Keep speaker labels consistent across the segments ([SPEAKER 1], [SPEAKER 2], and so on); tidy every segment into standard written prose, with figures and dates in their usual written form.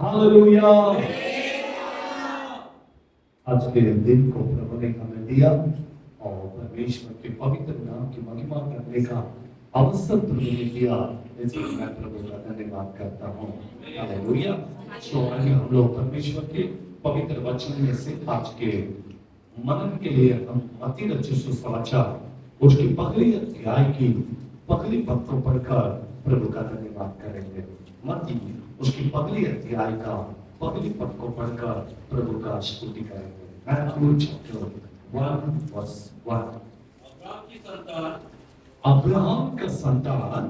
[SPEAKER 1] Hallelujah. आज के दिन को प्रभु ने हमें दिया और परमेश्वर के पवित्र नाम की महिमा करने का अवसर प्रभु ने दिया, इसलिए मैं प्रभु का धन्यवाद करता हूँ। हालेलुया। तो आइए हम लोग परमेश्वर के पवित्र वचन में से आज के मनन के लिए हम मत्ती रचित सुसमाचार उसकी पहली अध्याय की पहली पद को पढ़कर प्रभु का धन्यवाद करेंगे। मत्ती उसकी पहली अध्याय का पहली पद को पढ़कर प्रभु का स्तुति करेंगे। Matthew chapter 1 verse 1। अब्राहम का संतान,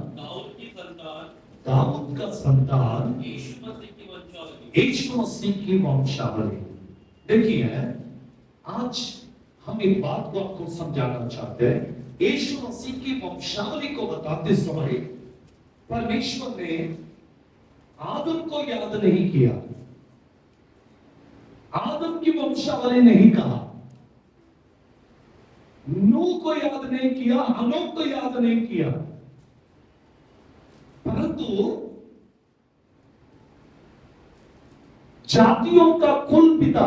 [SPEAKER 1] दाऊद का संतान, यीशु मसीह की वंशावली। देखिए, आज हम एक बात को आपको समझाना चाहते हैं। यीशु मसीह की वंशावली को बताते समय परमेश्वर ने आदम को याद नहीं किया, आदम की वंशावली नहीं कहा, नूह को याद नहीं किया, हनोक को याद नहीं किया, परंतु जातियों का कुल पिता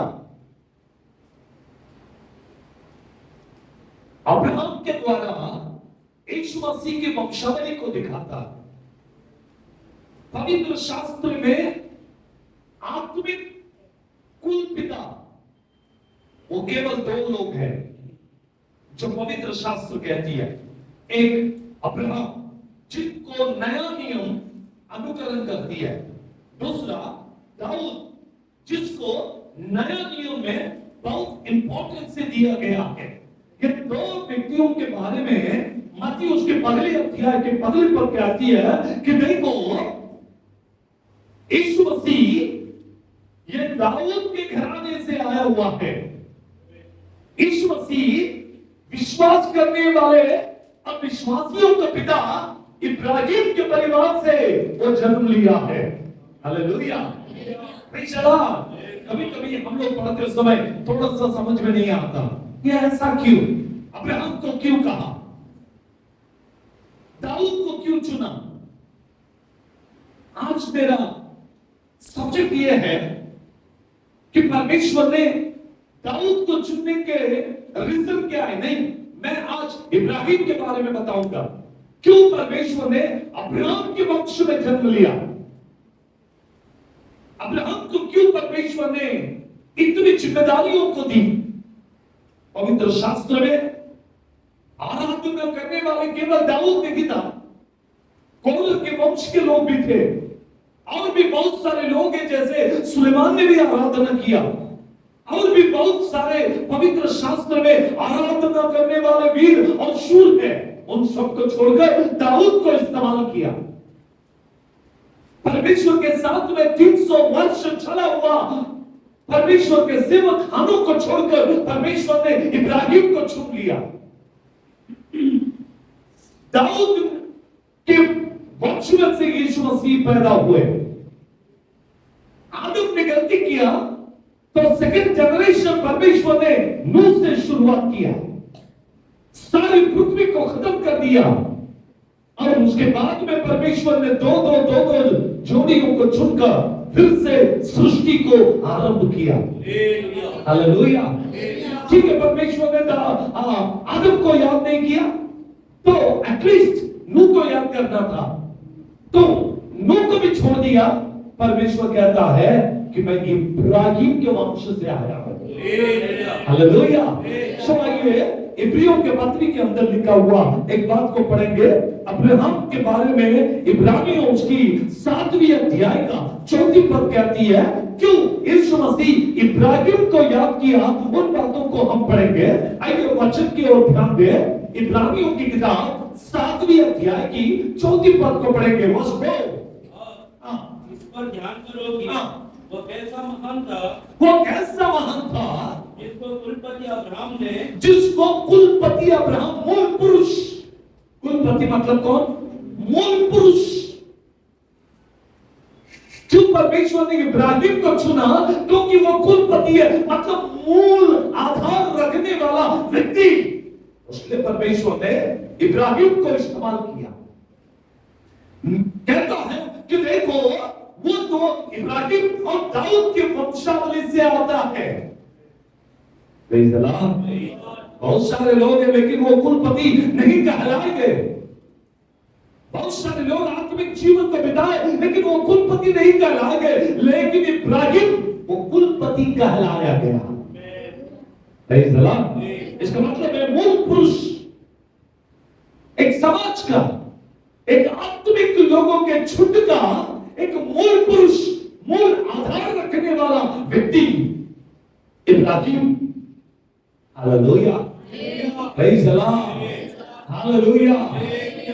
[SPEAKER 1] अब्राहम के द्वारा यीशु मसीह की वंशावली को दिखाता। पवित्र शास्त्र में आत्मिक कुल पिता वो केवल दो लोग हैं जो पवित्र शास्त्र कहती है। एक अब्राहम जिनको नया नियम अनुकरण करती है, दूसरा दाऊद जिसको नया नियम में बहुत इंपॉर्टेंस से दिया गया है। ये दो व्यक्तियों के बारे में मत्ती उसके पहले अध्याय के पहले पर कहती है कि देखो, यीशु मसीह ये दाऊद के घराने से आया हुआ है। यीशु मसीह विश्वास करने वाले अविश्वासियों का पिता इब्राहिम के परिवार से वो जन्म लिया है। हालेलुया। कभी कभी हम लोग पढ़ते समय थोड़ा सा समझ में नहीं आता, ये ऐसा क्यों, अब्राहम को क्यों कहा, दाऊद को क्यों चुना। आज मेरा सब्जेक्ट ये है कि परमेश्वर ने दाऊद को चुनने के रीजन क्या है। नहीं, मैं आज इब्राहिम के बारे में बताऊंगा क्यों परमेश्वर ने अब्राहम के वंश में जन्म लिया, अब्राहम को क्यों परमेश्वर ने इतनी जिम्मेदारियों को दी। पवित्र शास्त्र में आराधना करने वाले केवल दाऊद नहीं था, कोरह के वंश के लोग भी थे, और भी बहुत सारे लोग हैं, जैसे सुलेमान ने भी आराधना किया, और भी बहुत सारे पवित्र शास्त्र में आराधना करने वाले वीर और शूर हैं। उन सबको छोड़कर दाऊद को इस्तेमाल किया। परमेश्वर के साथ में 300 वर्ष चला हुआ परमेश्वर के सेवक हानोक को छोड़कर परमेश्वर ने इब्राहिम को चुन लिया। दाऊद के वंश में से यीशु मसीह पैदा हुए। आदम ने गलती किया तो सेकंड जनरेशन परमेश्वर ने नूह से शुरुआत किया, सारी पृथ्वी को खत्म कर दिया, और उसके बाद में परमेश्वर ने दो जोड़ियों को चुनकर फिर से सृष्टि को आरंभ किया। हालेलुया। ठीक है, परमेश्वर ने आदम को याद नहीं किया तो एटलीस्ट नूह को याद करना था, तो नूह को भी छोड़ दिया। परमेश्वर कहता है कि मैं इब्राहिम के वंश से आया हूं। हालेलुया। सो आइए इब्रियों के पत्री के अंदर लिखा हुआ एक बात को पढ़ेंगे। अब्राहम के बारे में इब्रानियों उसकी 7वीं अध्याय का 4थी पद कहती है, क्यों यीशु मसीह इब्राहिम को याद किया, उन बातों को हम पढ़ेंगे। आइए वचन की ओर ध्यान दें। इब्रानियों की किताब 7वीं अध्याय की 4थी पद को पढ़ेंगे। वर्ष 2।
[SPEAKER 2] इस पर ध्यान करो कि वो कैसा महान था,
[SPEAKER 1] वो कैसा महान था
[SPEAKER 2] जिसको कुलपति अब्राहम ने,
[SPEAKER 1] जिसको कुलपति अब्राहम, मूल पुरुष, कुलपति मतलब कौन, मूल पुरुष। क्यों परमेश्वर ने इब्राहिम को चुना, क्योंकि वो कुलपति है, मतलब मूल आधार रखने वाला व्यक्ति। उसने परमेश्वर ने इब्राहिम को इस्तेमाल किया। कहता है कि देखो, वो इब्राहिम और दाऊद की वंशावली से आता है। Praise the Lord। बहुत सारे लोग हैं लेकिन वो कुलपति नहीं कहलाएंगे। बहुत सारे लोग आत्मिक जीवन को बिताए लेकिन वो कुलपति नहीं कहलाएंगे, लेकिन इब्राहिम वो कुलपति कहलाया गया। Praise the Lord। इसका मतलब है मूल पुरुष, एक समाज का, एक आत्मिक लोगों के झुंड का एक मूल पुरुष, मूल आधार रखने वाला व्यक्ति Ibrahim. Hallelujah, praise the Lord, hallelujah.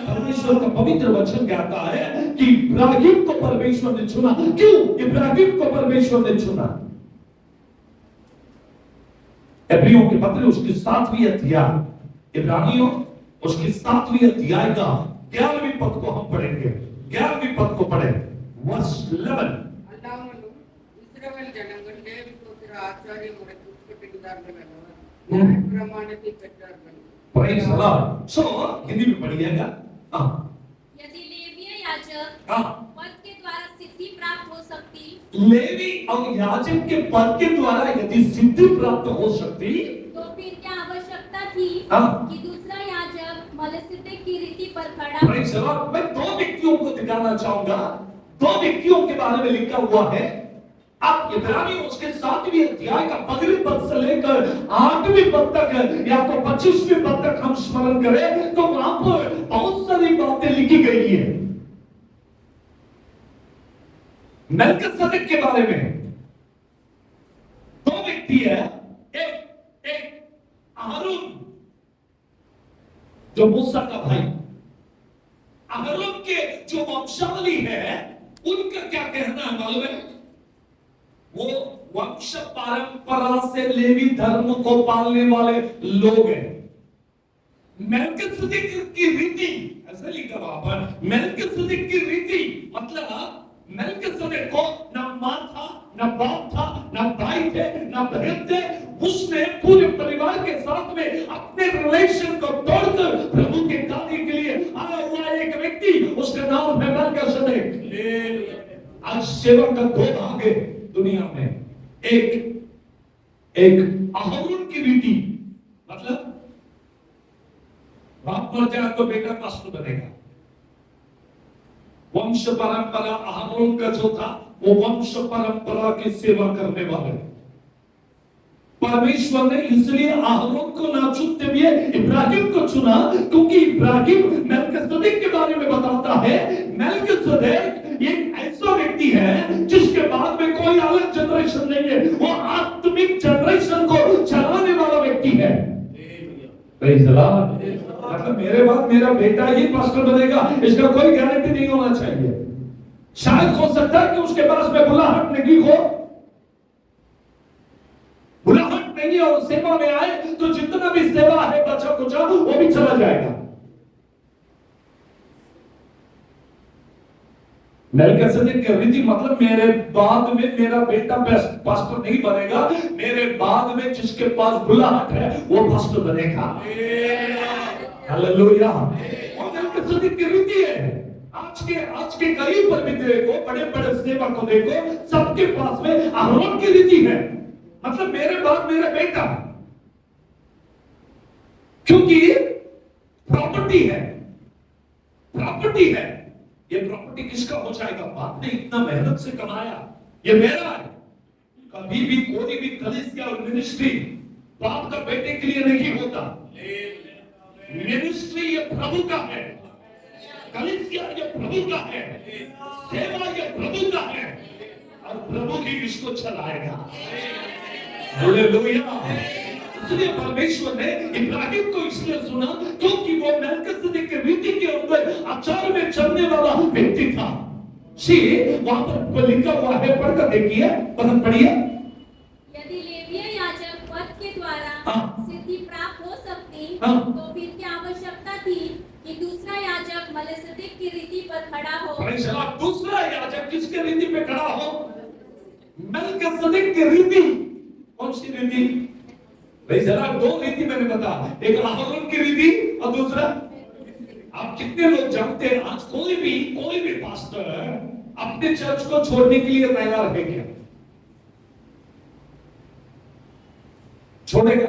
[SPEAKER 1] परमेश्वर का पवित्र वचन कहता है कि इब्राहिम को परमेश्वर ने चुना। क्यों इब्राहिम को परमेश्वर ने चुना? इब्रियों के पत्र उसकी 7वीं अध्याय, इब्रानियों उसकी 7वीं अध्याय का 11वीं पद को हम पढ़ेंगे। 11वीं पद को पढ़े, वर्ष 11।
[SPEAKER 3] இஸ்ரவேல் ஜனங்கள் லேவி கோத்திர ஆசாரிய முறைக்கு உட்பட்டிருந்தார்கள் அல்லவா? பிரமாணத்தை பெற்றார்கள்।
[SPEAKER 1] Praise the Lord। So Hindi में पढ़िएगा।
[SPEAKER 4] यदि लेवीय याजक पद के द्वारा सिद्धि प्राप्त हो सकती,
[SPEAKER 1] लेवी और याजक के पद के द्वारा यदि सिद्धि प्राप्त हो सकती,
[SPEAKER 4] तो फिर क्या आवश्यकता थी कि दूसरा याजक मलिसिद्धिक की रीति पर खड़ा?
[SPEAKER 1] Praise the Lord। मैं 2 व्यक्तियों को दिखाना चाहूंगा। 2 व्यक्तियों के बारे में लिखा हुआ है। आप इब्रानी उसके 7वीं अध्याय का 15वें पद से लेकर 8वें पद तक या तो 25वें पद तक हम स्मरण करें तो वहां पर बहुत सारी बातें लिखी गई है मेल्किसेदेक के बारे में। 2 व्यक्ति है, एक आहारून जो मूसा का भाई, आहारून के जो वंशावली है उनका क्या कहना है मालूम है? वो वंश परंपरा से लेवी धर्म को पालने वाले लोग हैं। मेल्किसेदेक की रीति, ऐसे लिखा वहां पर, मेल्किसेदेक की रीति मतलब मेल्किसेदेक को न मां था, न बाप था, न भाई थे, न बहन थे। उसने पूरे परिवार के साथ में अपने रिलेशन को तोड़कर प्रभु के कार्य के लिए आया हुआ एक व्यक्ति, उसका नाम है मेल्किसेदेक। आज सेवा का 2 भाग है दुनिया में। एक आहारून की रीति मतलब बाप मर जाए तो बेटा पास्टर बनेगा। वंश परंपरा आहारून का जो था वो वंश परंपरा की सेवा करने वाले। परमेश्वर ने इसलिए आहारून को ना चुनते हुए इब्राहिम को चुना, क्योंकि इब्राहिम मेल्किसेदेक के बारे में बताता है। मेल्किसेदेक एक ऐसा व्यक्ति है जिसके बाद में कोई अलग जनरेशन नहीं है, वो आत्मिक जनरेशन को चलाने वाला व्यक्ति है। Praise the Lord. मतलब मेरे बाद मेरा बेटा ही पास्टर बनेगा इसका कोई गारंटी नहीं होना चाहिए। शायद हो सकता है कि उसके पास में बुलाहट नहीं हो, बुलाहट नहीं और सेवा में आए तो जितना भी सेवा है बचा कुचा वो भी चला जाएगा। मेल्किसेदेक की रीति मतलब मेरे बाद में मेरा बेटा पास्टर नहीं बनेगा, मेरे बाद में जिसके पास बुलाहट है वो पास्टर बनेगा। हालेलुया। और मेल्किसेदेक की रीति है। आज के कई पर भी देखो, बड़े बड़े सेवा को देखो, सबके पास में आहारून की रीति है, मतलब मेरे बाद मेरा बेटा, क्योंकि प्रॉपर्टी है, प्रॉपर्टी है। ये प्रॉपर्टी किसका हो जाएगा? बाप ने इतना मेहनत से कमाया, ये मेरा है। कभी भी कोई भी कलीसिया और मिनिस्ट्री बाप का बेटे के लिए नहीं होता। मिनिस्ट्री ये प्रभु का है, कलीसिया ये प्रभु का है, सेवा ये प्रभु का है और प्रभु ही इसको चलाएगा। हालेलुया। इसलिए परमेश्वर ने इब्राहिम को इसलिए सुना क्योंकि वो मेल्किसेदेक की रीति के अंदर आचार में चलने वाला व्यक्ति था। वहां पर लिखा हुआ है, पढ़कर देखिए, पढ़िए।
[SPEAKER 4] यदि लेवीय याजक पद के द्वारा सिद्धि प्राप्त हो सकती, तो फिर क्या आवश्यकता थी कि दूसरा याजक मलिसिद्धिक की रीति पर खड़ा हो?
[SPEAKER 1] दूसरा याजक किसके रीति पे खड़ा हो? मेल्किसेदेक की रीति। कौन सी रीति? भाई जरा 2 रीति मैंने बता, एक आहारून की रीति और दूसरा, आप कितने लोग जानते हैं आज कोई भी पास्टर अपने चर्च को छोड़ने के लिए तैयार है क्या? छोड़ेगा?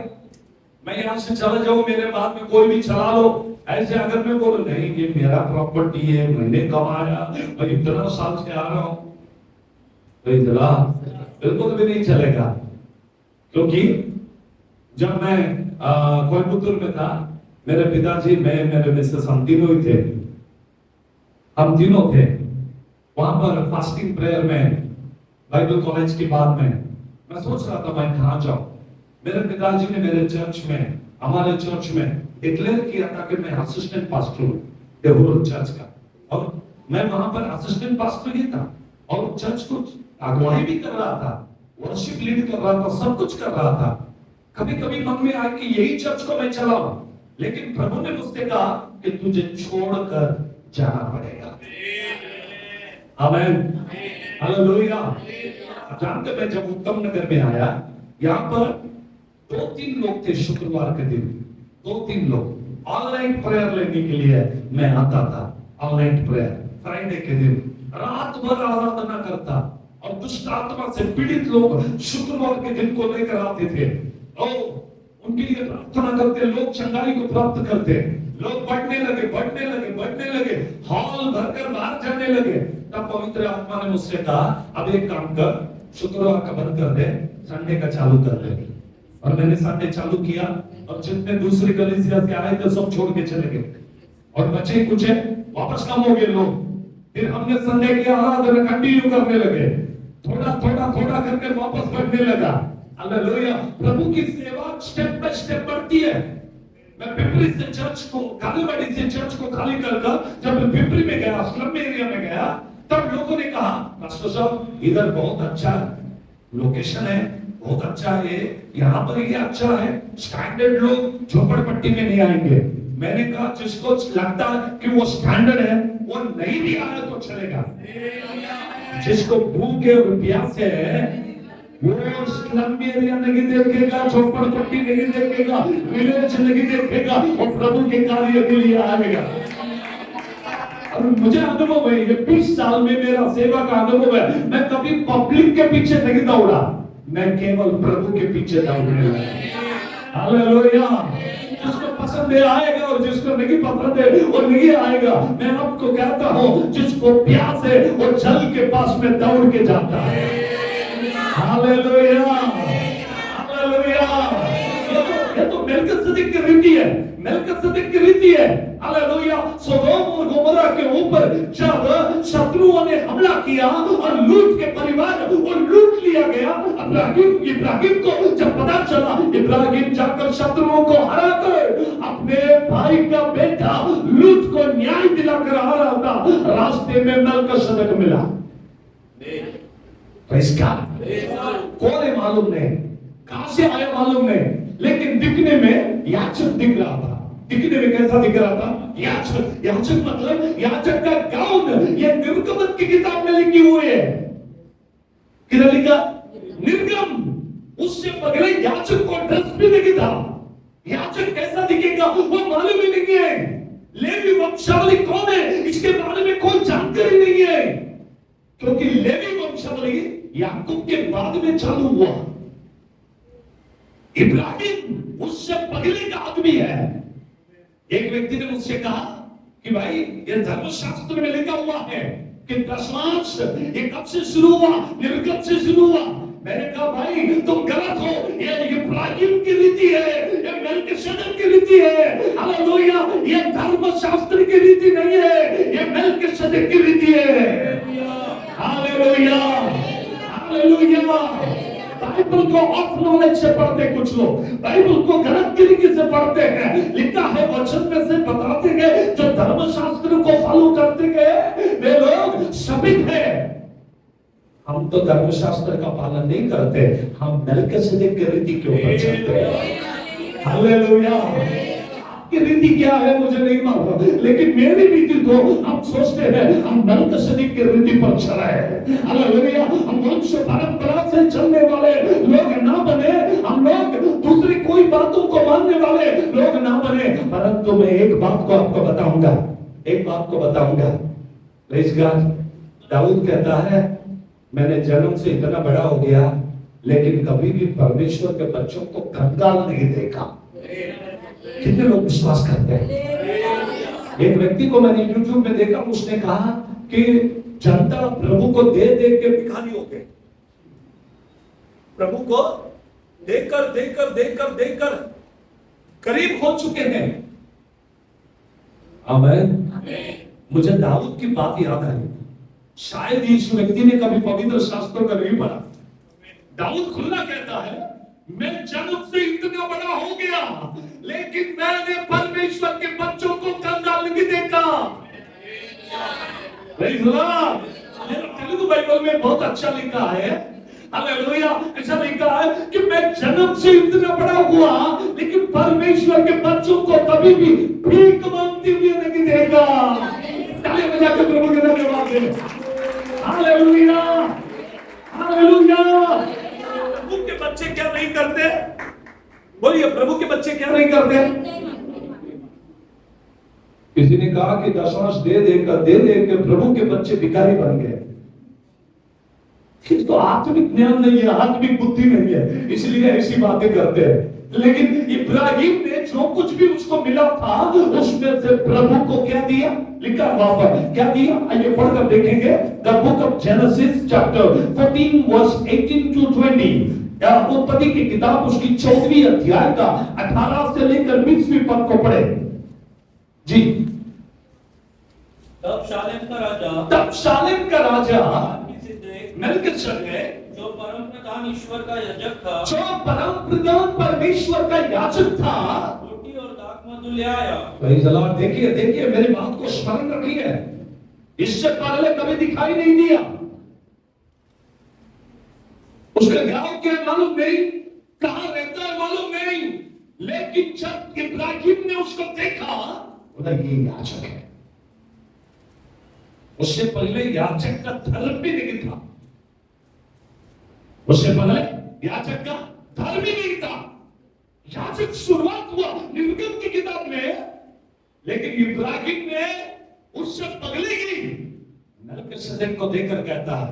[SPEAKER 1] मैं यहां से चला जाऊं, मेरे बाद में कोई भी चला लो, ऐसे अगर मैं बोलूं नहीं ये मेरा प्रॉपर्टी है, मैंने कमाया, मैं इतना साल से आ रहा हूं, तो जरा बिल्कुल भी नहीं चलेगा। क्योंकि जब मैं कोयम्बतूर में था, मेरे पिताजी, मैं, मेरे मिसेस, हम तीनों ही थे, हम तीनों थे वहां पर फास्टिंग प्रेयर में, बाइबल कॉलेज के बाद में मैं सोच रहा था मैं कहां जाऊं। मेरे पिताजी ने मेरे चर्च में, हमारे चर्च में डिक्लेयर किया था कि मैं असिस्टेंट पास्टर हूं देवुल चर्च का, और मैं वहां पर असिस्टेंट पास्टर ही था और चर्च को अगुवाई भी कर रहा था, वर्शिप लीड कर रहा था, सब कुछ कर रहा था। कभी कभी मन में आया कि यही चर्च को मैं चलाऊं, लेकिन प्रभु ने मुझसे कहा कि तुझे छोड़कर जाना पड़ेगा। आमीन, हालेलुया। जानते, मैं जब उत्तम नगर में आया, यहाँ पर 2-3 लोग थे शुक्रवार के दिन, 2-3 लोग ऑनलाइन प्रेयर लेने के लिए मैं आता था। ऑनलाइन प्रेयर फ्राइडे के दिन रात भर आराधना करता, और दुष्ट आत्मा से पीड़ित लोग शुक्रवार के दिन को लेकर आते थे और उनके लिए प्रार्थना करते, लोग चंगाई को प्राप्त करते, लोग बढ़ने लगे, बढ़ने लगे, बढ़ने लगे, हॉल भरकर बाहर जाने लगे। तब पवित्र आत्मा ने मुझसे कहा, अब एक काम कर, शुक्रवार का बंद कर दे, संडे का चालू कर दे। और मैंने संडे चालू किया, और जितने दूसरे कलीसिया से आए थे सब छोड़ के चले गए, और बचे कुछ वापस कम हो गए लोग। फिर हमने संडे की आराधना कंटिन्यू करने लगे, थोड़ा थोड़ा थोड़ा करके वापस बढ़ने लगा। हालेलुया। प्रभु की सेवा स्टेप बाय स्टेप बढ़ती है। मैं पिपरी से चर्च को, कालीबाड़ी से चर्च को खाली कर जब मैं पिपरी में गया, स्लम एरिया में गया, तब लोगों ने कहा, पास्टर साहब इधर बहुत अच्छा लोकेशन है, बहुत अच्छा है, यहाँ पर ये अच्छा है, स्टैंडर्ड लोग झोपड़पट्टी में नहीं आएंगे। मैंने कहा जिसको लगता है कि वो स्टैंडर्ड है, वो नहीं भी आया तो चलेगा। जिसको भूख और प्यास है वो स्लम एरिया नहीं देखेगा, झोपड़पट्टी नहीं देखेगा, विलेज नहीं देखेगा, और प्रभु के कार्य के लिए आएगा। और मुझे अनुभव है, ये 20 साल में मेरा सेवा का अनुभव है, मैं कभी पब्लिक के पीछे नहीं दौड़ा, मैं केवल प्रभु के पीछे दौड़ने लगा। हालेलुया। जिसको पसंद है आएगा, और जिसको नहीं पसंद है वो नहीं आएगा। मैं आपको कहता हूँ, जिसको प्यास है वो जल के पास में दौड़ के जाता है। Hallelujah, hallelujah. ये तो मेल्किसेदेक की रीति है, मेल्किसेदेक की रीति है। हालेलुया। सोदोम और गोमोरा के ऊपर जब शत्रुओं ने हमला किया और लूट के परिवार को लूट लिया गया, इब्राहिम को जब पता चला, इब्राहिम जाकर शत्रुओं को हराकर अपने भाई का बेटा लूट को न्याय दिलाकर आ रहा था, रास्ते में मेल्किसेदेक मिला। कौन है मालूम नहीं, कहां से आया मालूम नहीं, लेकिन दिखने में याचक दिख रहा था। दिखने में कैसा दिख रहा था? याचक। याचक मतलब याचक का गाउन, ये निर्गमन की किताब में लिखी हुई है। किधर लिखा? निर्गम। उससे पहले याचक को ड्रेस भी नहीं था। याचक कैसा दिखेगा वो मालूम ही नहीं है। लेवी वंशावली कौन है इसके बारे में कोई जानकारी नहीं है, क्योंकि लेवी वंशावली याकूब के बाद में चालू हुआ। इब्राहिम उससे पहले का आदमी है। एक व्यक्ति ने मुझसे कहा कि भाई ये धर्मशास्त्र में लिखा हुआ है कि दशमांश ये कब से शुरू हुआ? निर्गम से शुरू हुआ। मैंने कहा भाई तुम गलत हो, ये इब्राहिम की रीति है, ये मेल्किसेदेक की रीति है। हालेलुया। ये धर्मशास्त्र की रीति नहीं है, ये मेल्किसेदेक की रीति है। Hallelujah, hallelujah. बाइबल को ऑफ नॉलेज से पढ़ते कुछ लोग, बाइबल को गलत तरीके से पढ़ते हैं। लिखा है वचन में से बताते गए, जो धर्मशास्त्र को फॉलो करते गए वे लोग शापित हैं। हम तो धर्मशास्त्र का पालन नहीं करते, हम मेल्किसेदेक की रीति के ऊपर चलते हैं। हालेलुया। आपकी रीति क्या है मुझे नहीं मालूम, लेकिन मेरी रीति तो हम सोचते हैं हम मेल्किसेदेक की रीति पर चला है। हालेलुया। हम वंश परंपरा से चलने वाले लोग ना बने, हम लोग दूसरी कोई बातों को मानने वाले लोग ना बने। परंतु मैं एक बात को आपको बताऊंगा, एक बात को बताऊंगा। Praise God. दाऊद कहता है मैंने जन्म से इतना बड़ा हो गया लेकिन कभी भी परमेश्वर के बच्चों को कंगाल नहीं देखा। कितने लोग विश्वास करते हैं? एक व्यक्ति को मैंने यूट्यूब में देखा, उसने कहा कि जनता प्रभु को दे दे के भिखारी हो गए। प्रभु को देकर देकर देकर देकर करीब हो चुके हैं। आमीन। मुझे दाऊद की बात याद आई। शायद इस व्यक्ति ने कभी पवित्र शास्त्रों का नहीं पढ़ा। दाऊद खुला कहता है मैं जन्म से इतना बड़ा हो गया लेकिन मैंने परमेश्वर के बच्चों को कंगाल नहीं देखा। तेलुगु बाइबल में बहुत अच्छा लिखा है, हालेलुया, ऐसा लिखा है कि मैं जन्म से इतना बड़ा हुआ लेकिन परमेश्वर के बच्चों को कभी भी भीख मांगते हुए नहीं देखा। ताली बजा के प्रभु के धन्यवाद दें। Hallelujah, hallelujah. प्रभु के बच्चे क्या नहीं करते? बोलिए, प्रभु के बच्चे क्या नहीं करते? किसी ने कहा कि दशमांश दे देकर प्रभु के बच्चे भिखारी बन गए। तो आत्मिक ज्ञान नहीं है, आत्मिक बुद्धि नहीं है, इसलिए ऐसी बातें करते हैं। लेकिन इब्राहिम ने जो कुछ भी उसको मिला था उसमें से प्रभु को क्या दिया? लिखा वहां पर क्या दिया? आइए पढ़कर देखेंगे। The book of Genesis chapter 14 verse 18 to 20। उत्पत्ति की किताब उसकी 14वीं अध्याय का 18 से लेकर 20वीं पद को पढ़े जी।
[SPEAKER 2] तब शालेम का राजा मेल्किसेदेक जो परमप्रधान ईश्वर का याजक था,
[SPEAKER 1] जो परमप्रधान परमेश्वर का याजक था,
[SPEAKER 2] रोटी और दाखमधु ले आया।
[SPEAKER 1] Praise the Lord. देखिए मेरी बात को स्मरण रखिए, इससे पहले कभी दिखाई नहीं दिया। उसका गांव क्या मालूम नहीं, कहां रहता है मालूम नहीं, लेकिन जब इब्राहिम ने उसको देखा बोला ये याजक है। उससे पहले याजक का धर्म भी नहीं था, उससे पहले याजक का धर्म ही नहीं था। याजक शुरुआत हुआ निर्गम की किताब में, लेकिन इब्राहिम ने उससे पगले ही मेल्किसेदेक को देखकर कहता है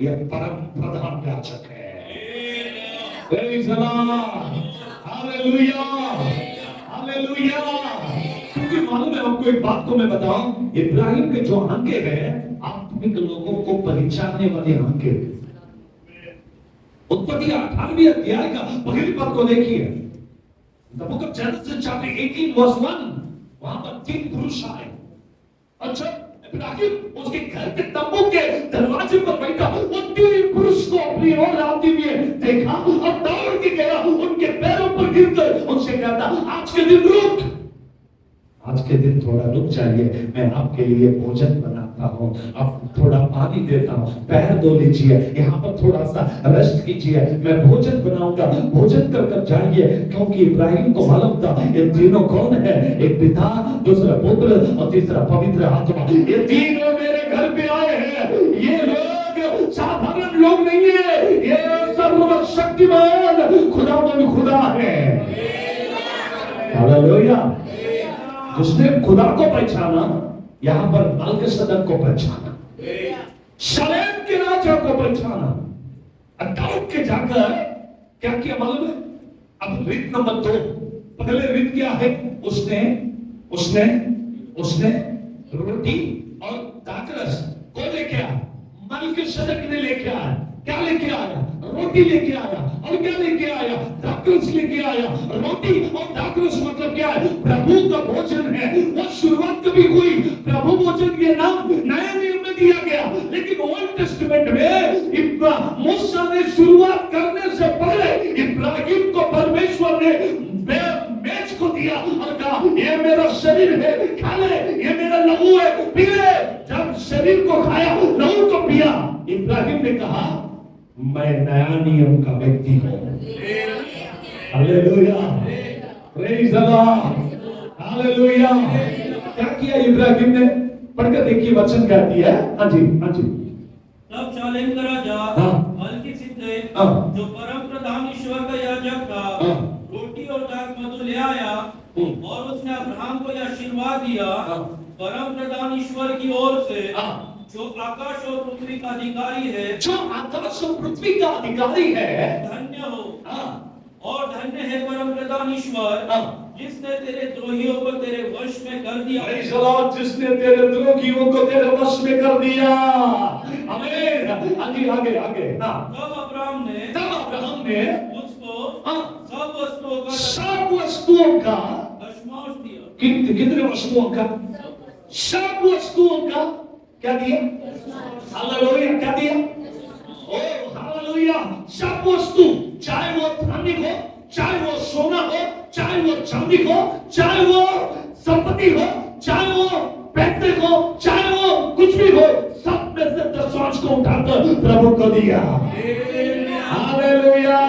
[SPEAKER 1] यह परम प्रधान याजक है। Praise the Lord, hallelujah, hallelujah. क्योंकि मालूम है आपको एक बात को मैं बताऊं, इब्राहिम के जो आंखें हैं आत्मिक लोगों को पहचानने वाले आंखें। उत्पत्ति 18वीं अध्याय का पहली पद को देखिए। The book of Genesis chapter 18 verse 1। वहां पर 3 पुरुष आए। अच्छा, इब्राहिम उसके घर के तंबू के दरवाजे पर बैठा, वो 3 पुरुष को अपनी ओर आते हुए देखा और दौड़ के गया, उनके पैरों पर गिरकर उनसे कहता आज के दिन रुक, आज के दिन थोड़ा रुक जाइए, मैं आपके लिए भोजन बनाता हूँ, अब थोड़ा पानी देता हूँ, पैर धो लीजिए, यहाँ पर थोड़ा सा रेस्ट कीजिए, मैं भोजन बनाऊंगा, भोजन कर जाइए। क्योंकि इब्राहिम को मालूम था ये तीनों कौन है, एक पिता, दूसरा पुत्र और तीसरा पवित्र आत्मा, ये तीनों मेरे घर पे आए हैं। ये लोग साधारण लोग नहीं है, ये सर्वशक्तिमान खुदा है। हालेलुया। जिसने खुदा को पहचाना, यहां पर मेल्किसेदेक को पहचाना, शालेम के राजा को पहचाना, दाऊद के जाकर क्या किया मालूम है? अब रीत नंबर 2, पहले रीत क्या है? उसने रोटी और दाखरस को लेके आया। मेल्किसेदेक ने लेके आया। क्या लेके आया? रोटी लेके आया। और क्या लेके आया? दाखरस लेके आया। रोटी और दाखरस मतलब क्या है? प्रभु का भोजन है। वो शुरुआत कभी हुई, प्रभु भोजन के नाम नए नियम में दिया गया, लेकिन ओल्ड टेस्टामेंट में मूसा ने शुरुआत करने से पहले इब्राहिम को परमेश्वर ने मेज को दिया और कहा ये मेरा शरीर है, खा ले, ये मेरा लहू है, पी ले। जब शरीर को खाया, लहू को पिया, इब्राहिम ने कहा मैं नया नियम का व्यक्ति हूं। Hallelujah, praise the Lord, hallelujah. क्या किया इब्राहिम ने? पढ़कर देखिए, वचन कहती है। हाँ जी, हाँ जी।
[SPEAKER 2] तब शालेम का राजा मेल्किसेदेक जो परम प्रधान ईश्वर का याजक था, रोटी और दाखमधु ले आया और उसने अब्राहम को यह आशीर्वाद दिया परम प्रधान ईश्वर की ओर से जो आकाश और पृथ्वी का अधिकारी है,
[SPEAKER 1] जो आकाश और पृथ्वी का अधिकारी है,
[SPEAKER 2] धन्य हो।
[SPEAKER 1] हाँ,
[SPEAKER 2] और धन्य है परम प्रधान ईश्वर,
[SPEAKER 1] हाँ।
[SPEAKER 2] जिसने तेरे द्रोहियों को तेरे वश में कर दिया।
[SPEAKER 1] Praise the Lord, जिसने तेरे द्रोहियों को तेरे वश में कर दिया। आमीन। आगे आगे आगे। हाँ।
[SPEAKER 2] तब अब्राहम ने उसको
[SPEAKER 1] हाँ,
[SPEAKER 2] सब वस्तुओं का दशमांश दिया।
[SPEAKER 1] कितने वस्तुओं का? सब वस्तुओं का क्या दिया? हालेलुया, क्या दिया? ओ हालेलुया, सब वस्तु, चाहे वो धान्य हो, चाहे वो सोना हो, चाहे वो चांदी हो, चाहे वो संपत्ति हो, चाहे वो पैसे हो, चाहे वो कुछ भी हो, सब में से दशमांश को उठाकर प्रभु को दिया। Hallelujah,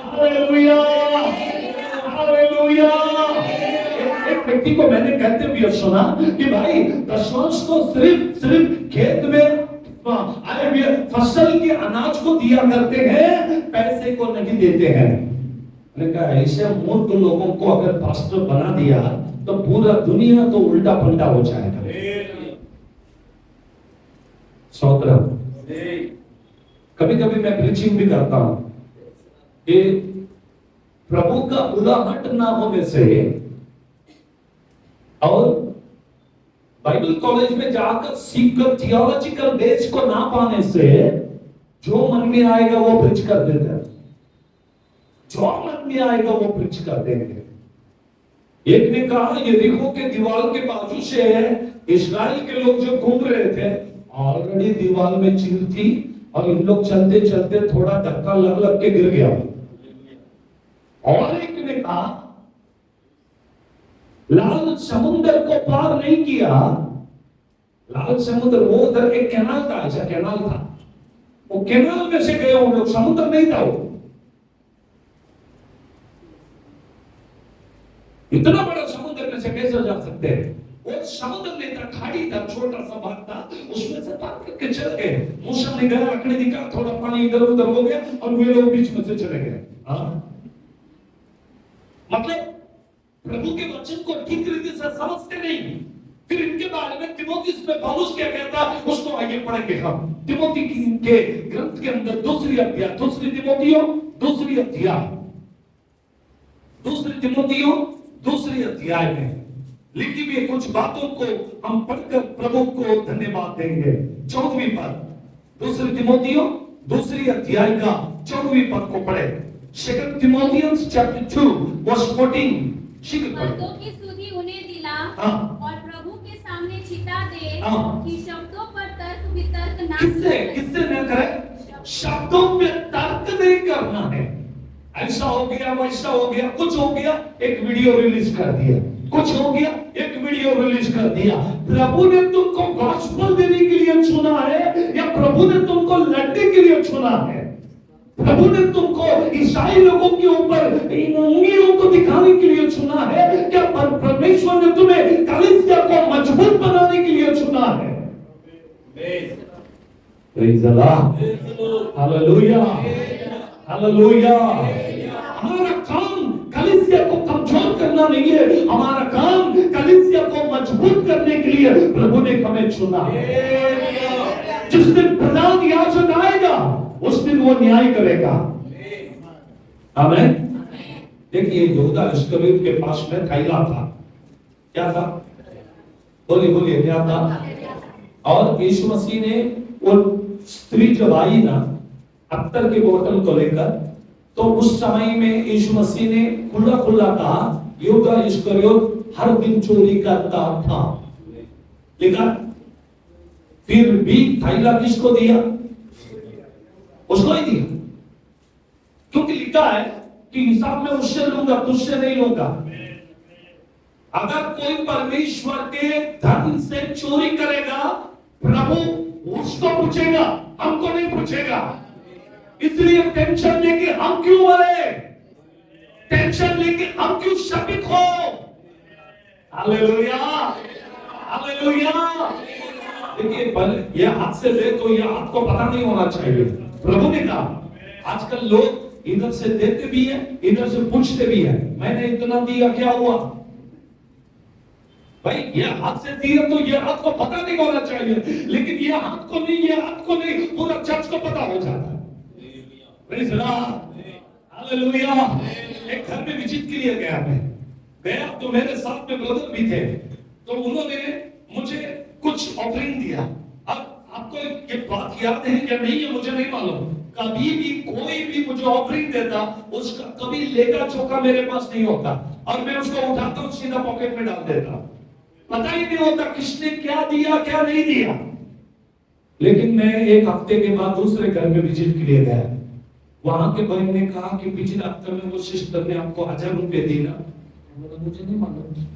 [SPEAKER 1] hallelujah, hallelujah. एक व्यक्ति को मैंने कहते हुए सुना कि भाई दशमांश को सिर्फ खेत में आए हुए फसल के अनाज को दिया करते हैं, पैसे को नहीं देते हैं। मैंने कहा ऐसे मूर्ख लोगों को अगर पास्टर बना दिया तो पूरा दुनिया तो उल्टा पलटा हो जाएगा। स्तोत्र। कभी कभी मैं प्रीचिंग भी करता हूं कि प्रभु का बुलाहट ना होने से और बाइबल कॉलेज में जाकर सीखकर थियोलॉजिकल बेस को ना पाने से जो मन में आएगा वो प्रीच कर देते हैं, जो मन में आएगा वो प्रीच कर देंगे। एक ने कहा यरीहो के दीवार के बाजू से इस्राएल के लोग जो घूम रहे थे, ऑलरेडी दीवार में चील थी और इन लोग चलते चलते थोड़ा धक्का लग के गिर गया। और एक ने कहा लाल समुद्र को पार नहीं किया, लाल समुद्र वो उधर एक कैनाल था, ऐसा कैनाल था, वो कैनाल में से गए हम लोग, समुद्र नहीं था वो। इतना बड़ा समुद्र में से कैसे जा सकते हैं? वो समुद्र नहीं था, खाड़ी था, छोटा सा भाग था, उसमें से पार करके चल गए। मूसा ने गया, रखने दिखा, थोड़ा पानी इधर उधर हो गया और वे लोग बीच में से चले गए। मतलब प्रभु के वचन को ठीक रीति से समझते नहीं। फिर इनके बारे में तिमोथी में पौलुस क्या कहता है उसको आगे पढ़ेंगे हम। तिमोथी के ग्रंथ के अंदर दूसरी तिमोथियों दूसरी अध्याय में लिखी हुई कुछ बातों को हम पढ़कर प्रभु को धन्यवाद देंगे। 14वीं पद, दूसरी तिमोथियों दूसरी अध्याय का 14वीं पद को पढ़े। 2 Timothians chapter 2 verse 14।
[SPEAKER 4] मर्दों की सुधि उन्हें दिला और प्रभु के सामने छिता दे कि शब्दों पर तर्क वितर्क ना
[SPEAKER 1] किससे न करे? शब्दों पे तर्क नहीं करना है। ऐसा हो गया, वैसा हो गया, कुछ हो गया, एक वीडियो रिलीज कर दिया, कुछ हो गया, एक वीडियो रिलीज कर दिया। प्रभु ने तुमको गॉस्पेल देने के लिए चुना है या प्रभु ने तुमको लड़ने के लिए चुना है? प्रभु ने तुमको ईसाई लोगों के ऊपर इन उंगलियों को दिखाने के लिए चुना है क्या परमेश्वर ने तुम्हें कलीसिया को मजबूत बनाने के लिए चुना है? Praise the Lord, hallelujah, hallelujah. हमारा काम कलीसिया को कमजोर करना नहीं है, हमारा काम कलीसिया को मजबूत करने के लिए प्रभु ने हमें चुना है। जिस दिन प्रधान याजक आएगा उस दिन वो न्याय करेगा। आमीन। देखिए यहूदा इस्करियोत के पास में थैला था, क्या था? बोलिए क्या था? और यीशु मसीह ने वो स्त्री जब आई ना अत्तर के बोतल को लेकर, तो उस समय में यीशु मसीह ने खुला कहा यहूदा इस्करियोत हर दिन चोरी करता था। लिखा फिर भी थैला किसको दिया? उसको ही दिया, क्योंकि लिखा है कि हिसाब में उससे लूंगा, तुझसे नहीं लूंगा। अगर कोई परमेश्वर के धन से चोरी करेगा प्रभु उसको पूछेगा, हमको नहीं पूछेगा। इसलिए टेंशन लेके हम क्यों मरे, टेंशन लेके हम क्यों शपित हो? Hallelujah, hallelujah. देखिए ये हाथ से ले तो ये हाथ को पता नहीं होना चाहिए। प्रभु ने कहा आजकल लोग इधर से देते भी हैं, इधर से पूछते भी हैं, मैंने इतना दिया क्या हुआ? भाई ये हाथ से दिए तो ये हाथ को पता नहीं होना चाहिए, लेकिन ये हाथ को नहीं, ये हाथ को नहीं, पूरा चर्च को पता हो जाता है। Praise the Lord, hallelujah. एक घर में विजिट के लिए गया मैं, गया तो मेरे साथ में ब्रदर भी थे, तो उन्होंने मुझे कुछ ऑफरिंग दिया। अब आपको ये बात याद है या नहीं है मुझे नहीं मालूम, कभी भी कोई भी मुझे ऑफरिंग देता, उसका कभी लेगा चौका मेरे पास नहीं होता, और मैं उसको उठाता हूँ सीधा पॉकेट में डाल देता, पता ही नहीं होता किसने क्या दिया क्या नहीं दिया। लेकिन मैं एक हफ्ते के बाद दूसरे घर में विजिट के लिए गया, वहां के बहन ने कहा कि पिछले हफ्ते में वो सिस्टर ने आपको 1000 रुपए दी ना, मुझे नहीं मालूम,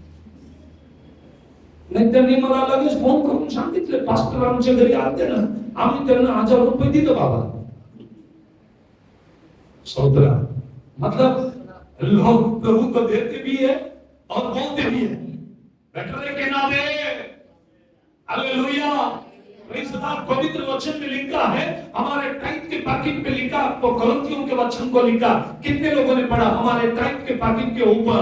[SPEAKER 1] नाही मला लगेच फोन करून सांगितले, पास्टर आमच्या घरी आले ना, आम्ही त्यांना 1000 रुपये दिले बाबा। सोदरा मतलब लोग प्रभु को देते भी है और बोलते भी है, बेटर है कि ना दे। Hallelujah, praise the Lord. पवित्र वचन में लिखा है, हमारे टाइप के पैकेट पे लिखा, तो कोरिन्थियों के वचन को लिखा, कितने लोगों ने पढ़ा? हमारे टाइप के पैकेट के ऊपर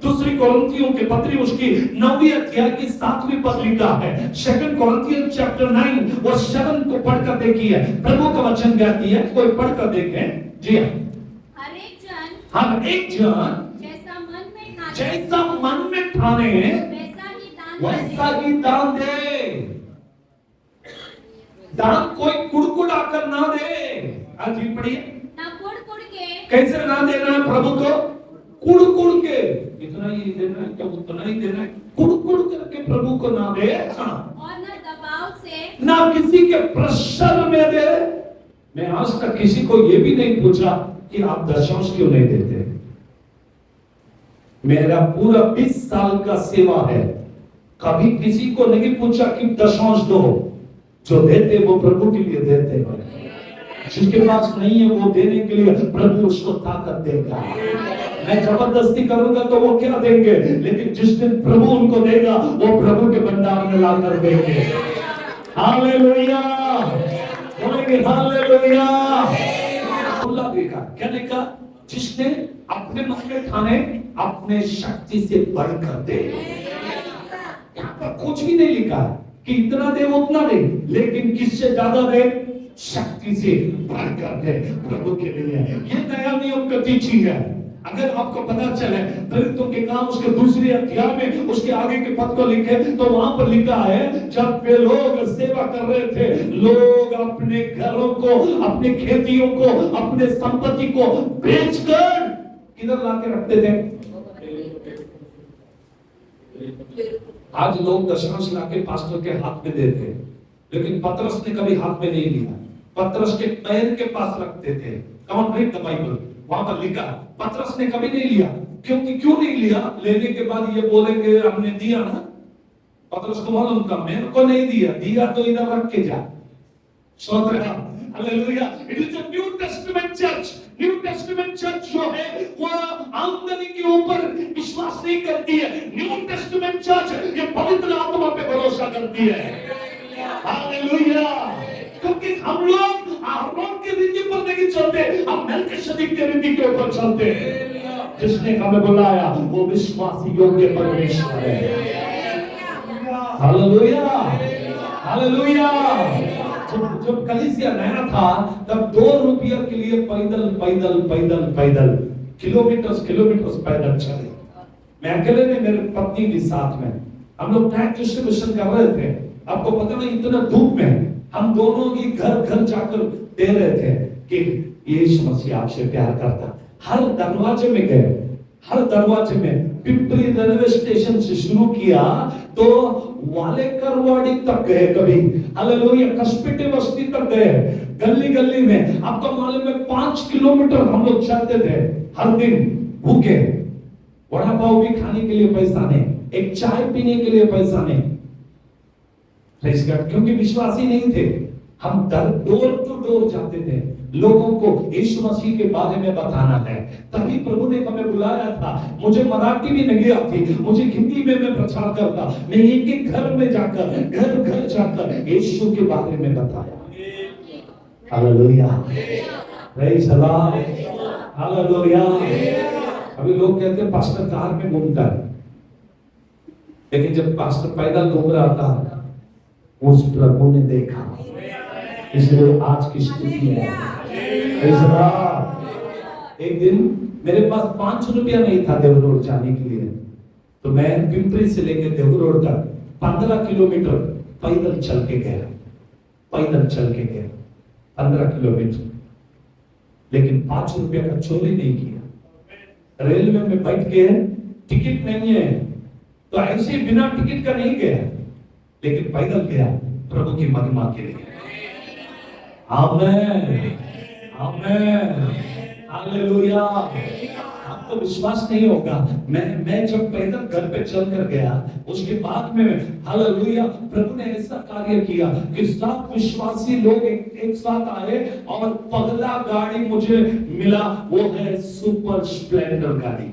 [SPEAKER 1] दूसरी कोरिन्थियों के पत्री उसकी 9वीं अध्याय की 7वीं पद लिखा है। 2 Corinthians chapter 9 और 7 को पढ़कर देखिए, प्रभु का वचन कहती है, कोई पढ़कर देखे जी। हर एक जन जैसा मन में ठाने वैसा ही दान दे। दान कोई कुड़कुड़ा कर ना दे। आज भी पढ़िए,
[SPEAKER 4] ना कुड़ के
[SPEAKER 1] कैसे ना देना है प्रभु को? कुड़ के, इतना ही देना है क्या उतना ही देना है, कुड़ करके प्रभु को ना दे,
[SPEAKER 4] और ना दबाव से,
[SPEAKER 1] ना किसी के प्रेशर में दे। मैं आज तक किसी को ये भी नहीं पूछा कि आप दशमांश क्यों नहीं देते। मेरा पूरा 20 साल का सेवा है, कभी किसी को नहीं पूछा कि दशमांश दो। जो देते वो प्रभु के लिए देते हैं, जिसके पास नहीं है वो देने के लिए प्रभु उसको ताकत देगा। मैं जबरदस्ती करूंगा तो वो क्या देंगे, लेकिन जिस दिन प्रभु उनको देगा वो प्रभु के भंडार में लाकर देंगे। हालेलुया, बोलेंगे हालेलुया। अल्लाह देखा क्या लिखा? जिसने अपने मन में ठाने अपने शक्ति से बढ़कर दे। यहाँ पर कुछ भी नहीं लिखा कि इतना दे उतना दे, लेकिन किससे ज्यादा दे? शक्ति से बढ़कर दे प्रभु के लिए। ये नया नियम का टीचिंग है। अगर आपको पता चले प्रेरितों के काम उसके दूसरे अध्याय में उसके आगे के पद को लिखे, तो वहां पर लिखा है, जब वे लोग सेवा कर रहे थे, लोग अपने घरों को, अपने खेतियों को, अपने संपत्ति को बेचकर किधर लाके रखते थे? आज लोग दशमांश लाके पास्टर के हाथ में देते, लेकिन पतरस ने कभी हाथ में नहीं लिया, पतरस के पैर के पास रखते थे। Come on read the Bible, वहां पर लिखा पतरस ने कभी नहीं लिया। क्योंकि क्यों नहीं लिया? लेने के बाद ये बोलेंगे हमने दिया ना। पतरस को मालूम था मेरे को नहीं दिया, दिया तो इधर रख के जा। स्तोत्र hallelujah. It is a new testament church. New testament church जो है वो आमदनी के ऊपर विश्वास नहीं करती है। न्यू टेस्टामेंट चर्च ये पवित्र आत्मा पे भरोसा करती है। हालेलुया। क्योंकि हम लोग आरोन की रीति पर नहीं चलते, हम मेल्किसेदेक की रीति के ऊपर चलते हैं। जिसने हमें बुलाया वो विश्वासी योग्य परमेश्वर है। Hallelujah, hallelujah. जब कलीसिया नया था तब 2 रुपया के लिए पैदल किलोमीटर पैदल चले। मैं अकेले नहीं, मेरे पत्नी भी साथ में, हम लोग टैक्स डिस्ट्रीब्यूशन कर रहे थे। आपको पता नहीं इतना धूप में हम दोनों ही घर जाकर दे रहे थे कि यीशु मसीह आपसे प्यार करता। हर दरवाजे में गए, हर दरवाजे में, पिंपरी रेलवे स्टेशन से शुरू किया तो वालेकरवाड़ी तक गए, कभी हालेलुया कस्पिटे बस्ती तक गए, गली गली में। आपको मालूम है 5 किलोमीटर हम लोग चलते थे हर दिन भूखे। वड़ा पाव भी खाने के लिए पैसा नहीं, एक चाय पीने के लिए पैसा नहीं। क्योंकि विश्वासी नहीं थे। हम डोर टू डोर जाते थे, लोगों को यीशु मसीह के बारे में बताना है। तभी प्रभु ने हमें बुलाया था। मुझे मराठी भी नहीं आती, मुझे हिंदी में मैं प्रचार करता। मैं एक एक घर में जाकर, घर जाकर यीशु के बारे में बताया। Hallelujah, praise the Lord, hallelujah. अभी लोग कहते हैं पास्टर कार में घूमता है। लेकिन जब पास्टर पैदल घूम रहा था, उस प्रभु ने देखा, इसलिए आज की स्थिति है। एक दिन मेरे पास 5 रुपया नहीं था देव रोड जाने के लिए, तो मैं पिंपरी से लेकर देव रोड तक 15 किलोमीटर पैदल चल के गया, 15 किलोमीटर, लेकिन 5 रुपया का चोरी नहीं किया। रेलवे में बैठ के टिकट नहीं है तो ऐसे ही बिना टिकट का नहीं गया, लेकिन पैदल गया प्रभु की महिमा के लिए। आमेन, आमेन, हालेलुया। आपको विश्वास नहीं होगा, मैं जब पैदल घर पे चल कर गया, उसके बाद में हालेलुया प्रभु ने ऐसा कार्य किया कि 7 विश्वासी लोग एक साथ आए और पगला गाड़ी मुझे मिला, वो है सुपर स्प्लेंडर गाड़ी।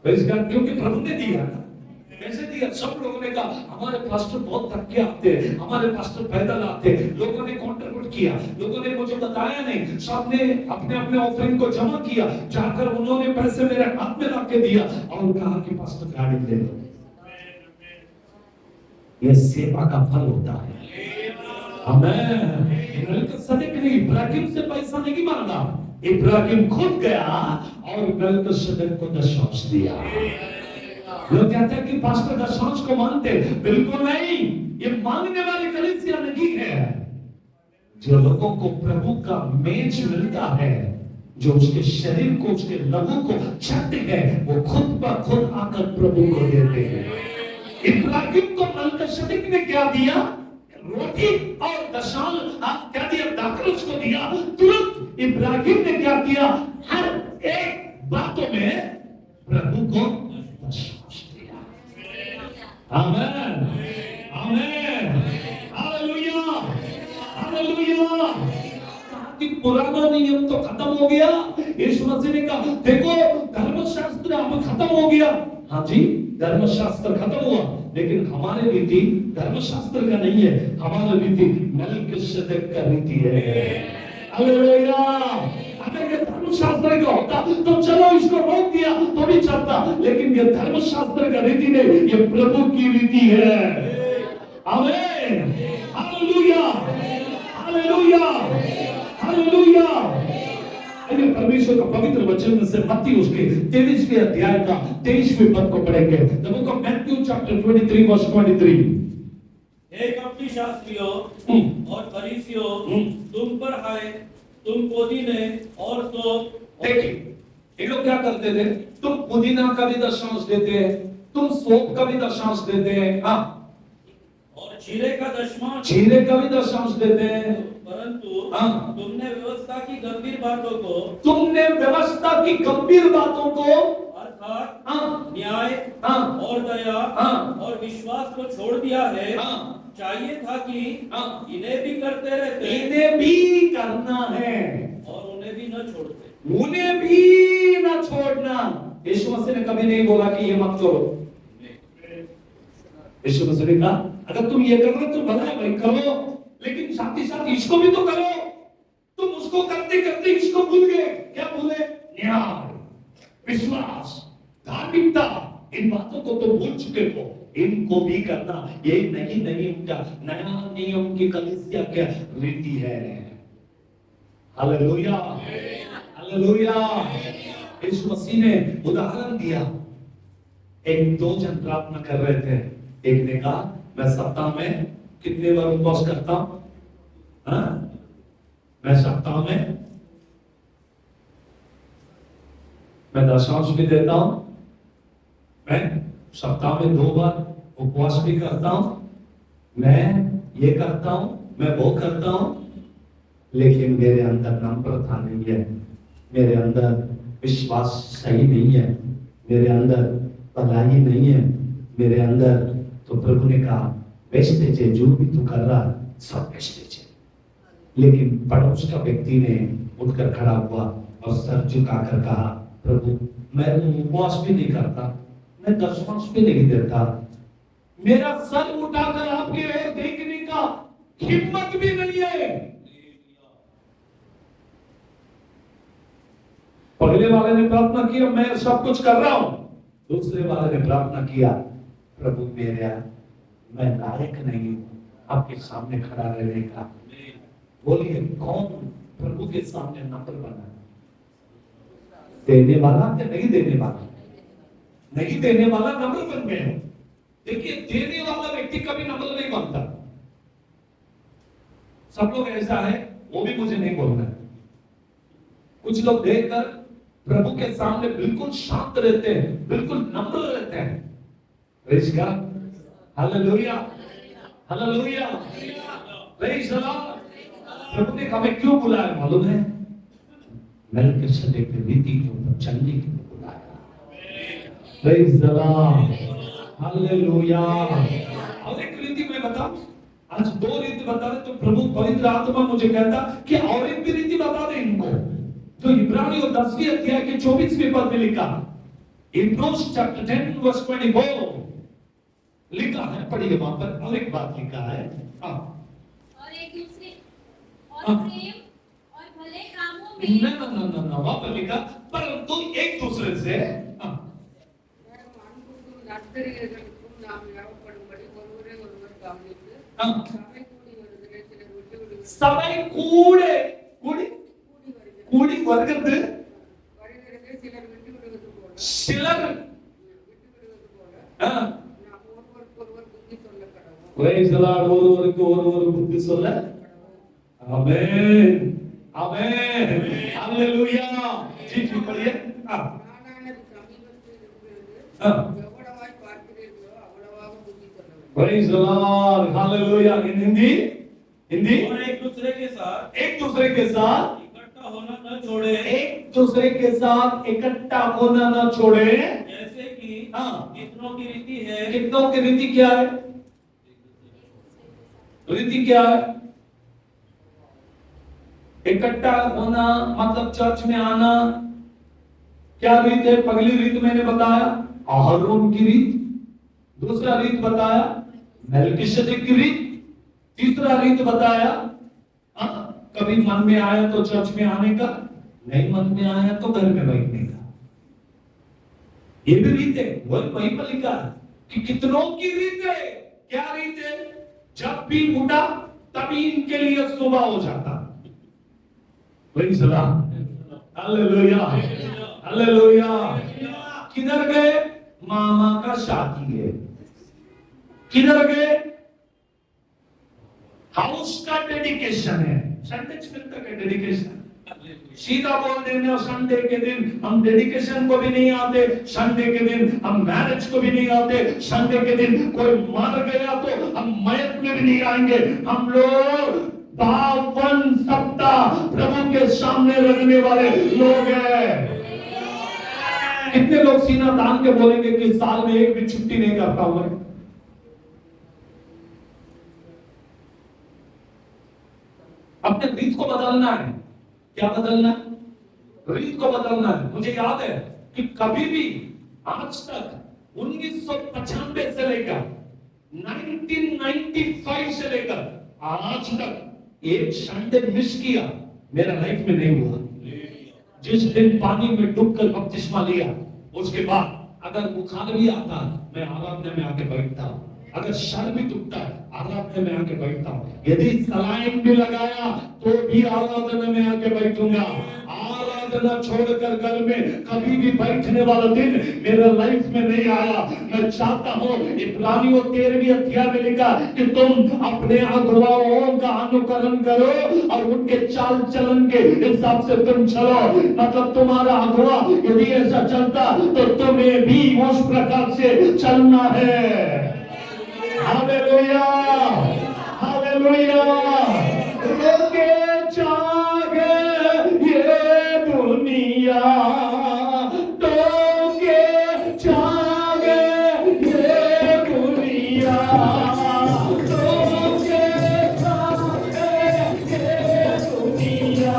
[SPEAKER 1] क्योंकि प्रभु ने दिया। कैसे दिया? सब लोगों ने कहा हमारे पास्टर बहुत थके आते हैं, हमारे पास्टर पैदल आते हैं। लोगों ने कंट्रीब्यूट किया, लोगों ने मुझे बताया नहीं, सबने अपने अपने ऑफरिंग को जमा किया, जाकर उन्होंने पैसे मेरे हाथ में रख के दिया और कहा कि पास्टर गाड़ी दे दो। ये सेवा का फल होता है। आमीन। सदीक ने इब्राहिम से पैसा नहीं मांगा, इब्राहिम खुद गया और मेल्किसेदेक को दशांश दिया। लोग कहते हैं कि पास्टर दशांश को मानते, बिल्कुल नहीं, ये मांगने वाली कलीसिया नहीं है। जो लोगों को प्रभु का मेज मिलता है, जो उसके शरीर को, उसके लहू को चाहते हैं, वो खुद ब खुद आकर प्रभु को देते हैं। इब्राहिम को मेल्किसेदेक ने क्या दिया? रोटी और दशांश क्या दिया? दाखिल उसको दिया। तुरंत इब्राहिम ने क्या किया? हर एक बातों में प्रभु को दशांश दिया। आमीन, आमीन, हालेलुया, हालेलुया। कि पुराना नियम तो खत्म हो गया। यीशु मसीह ने कहा देखो धर्मशास्त्र अब खत्म हो गया। हाँ जी, धर्मशास्त्र खत्म हुआ, लेकिन हमारे रीति धर्मशास्त्र का नहीं है, हमारा रीति मेल्किसेदेक का रीति है। हालेलुया। अगर ये धर्मशास्त्र का होता तो चलो इसको रोक दिया तो भी चलता, लेकिन ये धर्मशास्त्र का रीति नहीं, ये प्रभु की रीति है। आमीन, हालेलुया, हालेलुया, हालेलुया। आइए परमेश्वर का पवित्र वचन में से मत्ती उसके 23वें अध्याय का 23वें पद को पढ़ेंगे। The book of Matthew chapter 23 verse 23।
[SPEAKER 2] हे कपटी शास्त्रियों और फरीसियों, तुम पर हाय, तुम पुदीने और सौंफ।
[SPEAKER 1] देखिए ये लोग क्या करते थे? तुम पुदीना का भी दशांश देते हैं, तुम सौंफ का भी दशांश देते हैं, हाँ,
[SPEAKER 2] और जीरे का दशमांश,
[SPEAKER 1] जीरे का भी दशांश देते हैं,
[SPEAKER 2] परंतु
[SPEAKER 1] तुमने
[SPEAKER 2] व्यवस्था की गंभीर बातों को,
[SPEAKER 1] तुमने व्यवस्था की गंभीर बातों को
[SPEAKER 2] अर्थात न्याय और दया और विश्वास को छोड़ दिया है। चाहिए था कि इन्हें भी करते रहते,
[SPEAKER 1] इन्हें भी करना है
[SPEAKER 2] और उन्हें भी न छोड़ते,
[SPEAKER 1] उन्हें भी न छोड़ना। यीशु मसीह ने कभी नहीं बोला कि ये मत करो। यीशु मसीह ने कहा अगर तुम ये कर रहे हो तो भला है भाई, करो, लेकिन साथ ही साथ इसको भी तो करो। तुम उसको करते करते इसको भूल गए। क्या भूले? न्याय, विश्वास, धार्मिकता, इन बातों को तो भूल चुके हो, इनको भी करना। ये नहीं नियम का, नया नियम की कलीसिया क्या रीति है। Hallelujah, hallelujah. यीशु मसीह ने उदाहरण दिया। एक दो जन प्रार्थना कर रहे थे, एक ने कहा मैं सप्ताह में कितने बार उपवास करता हूं? मैं सप्ताह में मैं दशांश भी देता हूं, मैं सप्ताह में 2 बार उपवास भी करता हूं, मैं ये करता हूं, मैं वो करता हूं, लेकिन मेरे अंदर नम्रता नहीं है, मेरे अंदर विश्वास सही नहीं है, मेरे अंदर भलाई नहीं है, मेरे अंदर। तो प्रभु ने कहा वेस्टेज है, जो भी तू कर रहा सब वेस्टेज है। लेकिन पड़ोस का व्यक्ति ने उठकर खड़ा हुआ और सर झुकाकर कहा प्रभु मैं उपवास भी नहीं करता, मैं दशमांश भी नहीं देता, मेरा सर उठाकर आपकी ओर देखने का हिम्मत भी नहीं है। पहले वाले ने प्रार्थना किया मैं सब कुछ कर रहा हूं, दूसरे वाले ने प्रार्थना किया प्रभु मेरा मैं लायक नहीं हूं आपके सामने खड़ा रहने का। बोलिए कौन प्रभु के सामने नम्र बना? देने वाला या नहीं देने वाला? नहीं देने वाला नम्र बन गया। देखिए देने वाला व्यक्ति कभी नम्र नहीं बनता। सब लोग ऐसा है, वो भी मुझे नहीं बोलना है। कुछ लोग देखकर प्रभु के सामने बिल्कुल शांत रहते हैं, बिल्कुल नम्र रहते हैं। Praise God, hallelujah, hallelujah, praise the Lord. प्रभु ने हमें क्यों बुलाया मालूम है? मेलकिसेदेक की रीति के ऊपर चलने के लिए बुलाया। Praise the Lord, hallelujah. और एक रीति मैं बताऊं, आज दो रीति बता रहे तो प्रभु पवित्र आत्मा मुझे कहता कि और एक भी रीति बता दे इनको, जो इब्रानियों 10वीं अध्याय के 24वें पद में लिखा। Hebrews chapter 10 verse 24 लिखा है, पढ़िए वहां पर। और एक बात लिखा है,
[SPEAKER 4] और एक दूसरे और प्रेम और भले कामों में
[SPEAKER 1] ना वहां पर लिखा परंतु एक दूसरे से சபை கூடி வருகிறது, சிலர் praise the Lord, ஒருவருக்கு ஒருவர் புத்தி சொல்ல. ஆமென், ஆமென், ஹalleluya। जी पढ़िए। praise the Lord, hallelujah। in Hindi
[SPEAKER 2] और एक दूसरे के साथ इकट्ठा होना न छोड़े,
[SPEAKER 1] एक दूसरे के साथ इकट्ठा होना न छोड़े,
[SPEAKER 2] जैसे कि कितनों की रीति है।
[SPEAKER 1] कितनों की रीति क्या है? रीति क्या है? इकट्ठा होना मतलब चर्च में आना। क्या रीत है? पहली रीत मैंने बताया आरोन की रीत, दूसरा रीत बताया मेलकिसेदेक की रीत, तीसरा रीत बताया कभी मन में आया तो चर्च में आने का, नहीं मन में आया तो घर में बैठने का। ये भी रीत है, वही पर लिखा है कि कितनों की रीत है। क्या रीत है? जब भी उठा तभी इनके लिए सुबह हो जाता। Praise the Lord, hallelujah, hallelujah. किधर गए? मामा का शादी है। किधर गए? हाउस का डेडिकेशन है। संडे मिलता है डेडिकेशन, सीधा बोल देना संडे के दिन हम डेडिकेशन को भी नहीं आते, संडे के दिन हम मैरिज को भी नहीं आते, संडे के दिन कोई मर गया तो हम मयत में भी नहीं आएंगे। हम लोग 52 सप्ताह प्रभु के सामने रहने वाले लोग हैं। कितने लोग सीना तान के बोलेंगे कि साल में एक भी छुट्टी नहीं करता हूं मैं? अपने रीत को बदलना है। क्या बदलना है? रीत को बदलना है। मुझे याद है कि कभी भी आज तक 1995 से लेकर 1995 से लेकर आज तक एक संडे मिस किया मेरा लाइफ में नहीं हुआ। जिस दिन पानी में डूबकर बपतिस्मा लिया उसके बाद अगर बुखार भी आता मैं आराधना में आके बैठता हूं, अगर सर भी दुखता है आराधना में आके बैठता हूं, यदि सलाइन भी लगाया तो भी आराधना में आके बैठूंगा। आराधना छोड़कर घर में कभी भी बैठने वाला दिन मेरे लाइफ में नहीं आया। मैं चाहता हूं इब्रानियों 13वीं अध्याय में लिखा कि तुम अपने अगुवाओं का अनुकरण करो और उनके चाल चलन के हिसाब से तुम चलो। मतलब तुम्हारा अगुवा यदि ऐसा चलता तो तुम्हें भी उस प्रकार से चलना है। Hallelujah, hallelujah. रोके जागे ये दुनिया, रोके जागे ये दुनिया, रोके जागे ये दुनिया, रोके जागे ये दुनिया।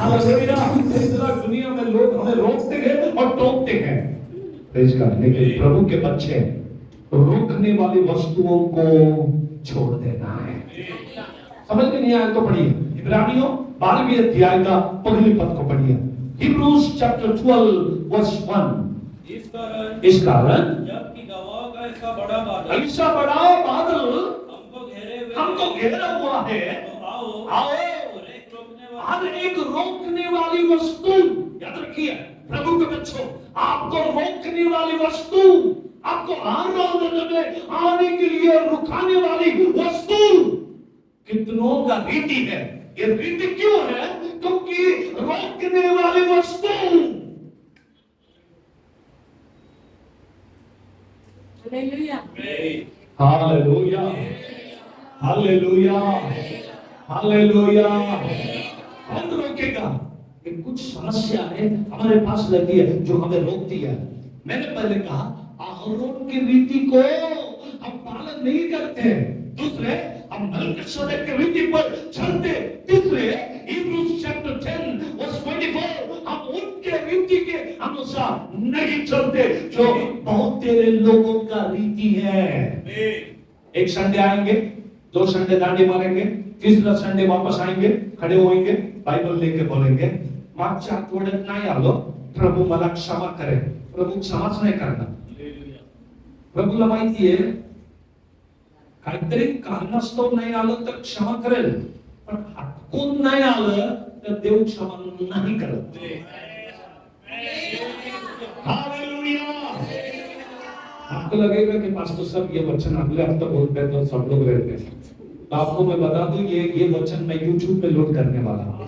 [SPEAKER 1] हालेलुया। दुनिया में लोग हमें रोकते हैं और टोकते हैं, लेकिन प्रभु के बच्चे रोकने वाली वस्तुओं को छोड़ देना है। समझ में नहीं आया तो पढ़िए इब्रानियों 12वें अध्याय का पहले पद को पढ़िए। Hebrews chapter 12 verse 1। इस कारण
[SPEAKER 2] जबकि गवाह का ऐसा बड़ा बादल
[SPEAKER 1] हमको घेरा हुआ है,
[SPEAKER 2] तो आओ
[SPEAKER 1] आओ
[SPEAKER 2] और
[SPEAKER 1] हर एक
[SPEAKER 2] एक रोकने वाला
[SPEAKER 1] रोकने वाली वस्तु, याद रखिए प्रभु के बच्चों, आपको रोकने वाली वस्तु, आपको आराधना में आने के लिए रुकाने वाली वस्तु कितनों का रीति है। ये रीति क्यों है? क्योंकि रोकने वाली वस्तु हालेलुया हालेलुया हालेलुया कौन रोकेगा? ये कुछ समस्या है हमारे पास रहती है जो हमें रोकती है। मैंने पहले कहा अहरोन की रीति को हम पालन नहीं करते, दूसरे हम मलकीसेदेक की रीति पर चलते, तीसरे Hebrews chapter 10 verse 24 हम उनके रीति के अनुसार नहीं चलते जो बहुत तेरे लोगों का रीति है। एक संडे आएंगे, 2 संडे दांडी मारेंगे, तीसरा संडे वापस आएंगे, खड़े होंगे, बाइबल लेके बोलेंगे मागच्या आठवड्यात नाही आलो, प्रभू मला क्षमा करे। प्रभू क्षमाच नाही करणार। प्रभूला माहिती आहे काहीतरी कारणास्तव नाही आलं तर क्षमा करेल, पण हटकून नाही आलं तर देव क्षमा नाही करत। हालेलुया। आपको लगेगा कि पास्टर साहब ये वचन अगले हफ्ते बोलते हैं तो सब लोग रहते हैं, तो आपको मैं बता दूं ये वचन मैं YouTube पे लोड करने वाला हूं,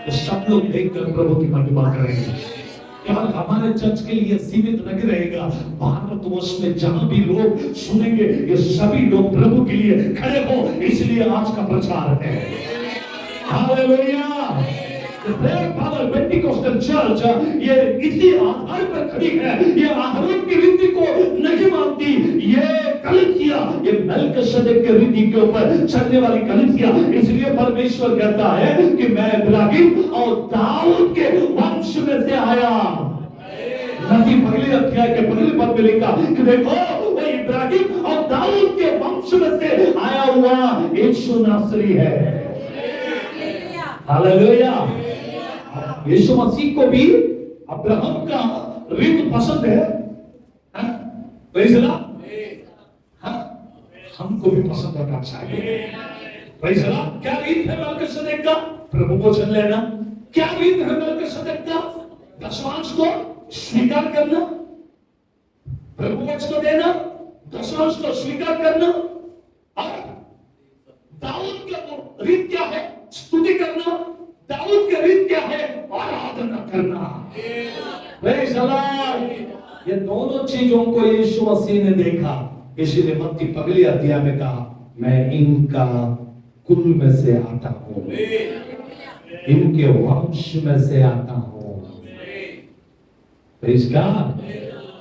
[SPEAKER 1] तो सब लोग देखकर प्रभु की महिमा करेंगे। केवल हमारे चर्च के लिए सीमित नहीं रहेगा, भारतवर्ष में जहां भी लोग सुनेंगे ये सभी लोग प्रभु के लिए खड़े हो, इसलिए आज का प्रचार है। Hallelujah. The prayer power Pentecostal church ये इसी आधार पर खड़ी है, ये अहरोन की रीति को नहीं मानती, ये कलीसिया ये मलकीसेदेक की रीति के ऊपर चलने वाली कलीसिया। इसलिए परमेश्वर कहता है कि मैं इब्राहिम और दाऊद के वंश में से आया। नबी पहले अध्याय के पहले पद में लिखा कि देखो वो इब्राहिम और दाऊद के वंश में से आया हुआ यीशु नासरी है। हालेलुया। यीशु मसीह को भी अब्राहम का रीत पसंद है, प्रेज़ द लॉर्ड। हमको भी पसंद होना चाहिए, प्रेज़ द लॉर्ड। क्या रीत है मलकीसेदेक का? प्रभु को चुन लेना। क्या रीत है मलकीसेदेक का? दशमांश को स्वीकार करना, प्रभु को देना, दशमांश को स्वीकार करना। और दाऊद का रीत क्या है? स्तुति करना। दाऊद की रीत क्या है? आराधना करना। Praise the Lord. ये दोनों चीजों को यीशु मसीह ने देखा, इसीलिए मत्ती पहले अध्याय में कहा मैं इनका कुल में से आता हूं, इनके वंश में से आता हूं। Praise God.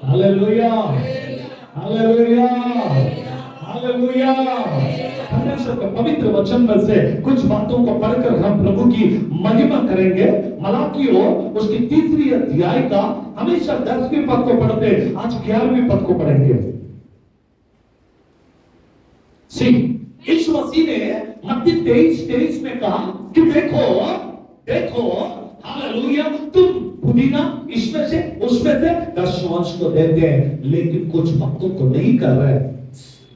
[SPEAKER 1] Hallelujah hallelujah hallelujah. परमेश्वर के पवित्र वचन में से कुछ बातों को पढ़कर हम प्रभु की महिमा करेंगे। मलाकियों उसकी 3री अध्याय का हमेशा 10वें पद को पढ़ते, आज 11वें पद को पढ़ेंगे। यीशु मसीह ने मत्ती 23:23 में कहा कि देखो देखो हालेलुया, तुम पुदीना इसमें से उसमें से दशमांश को देते हैं, लेकिन कुछ बातों को नहीं कर रहे।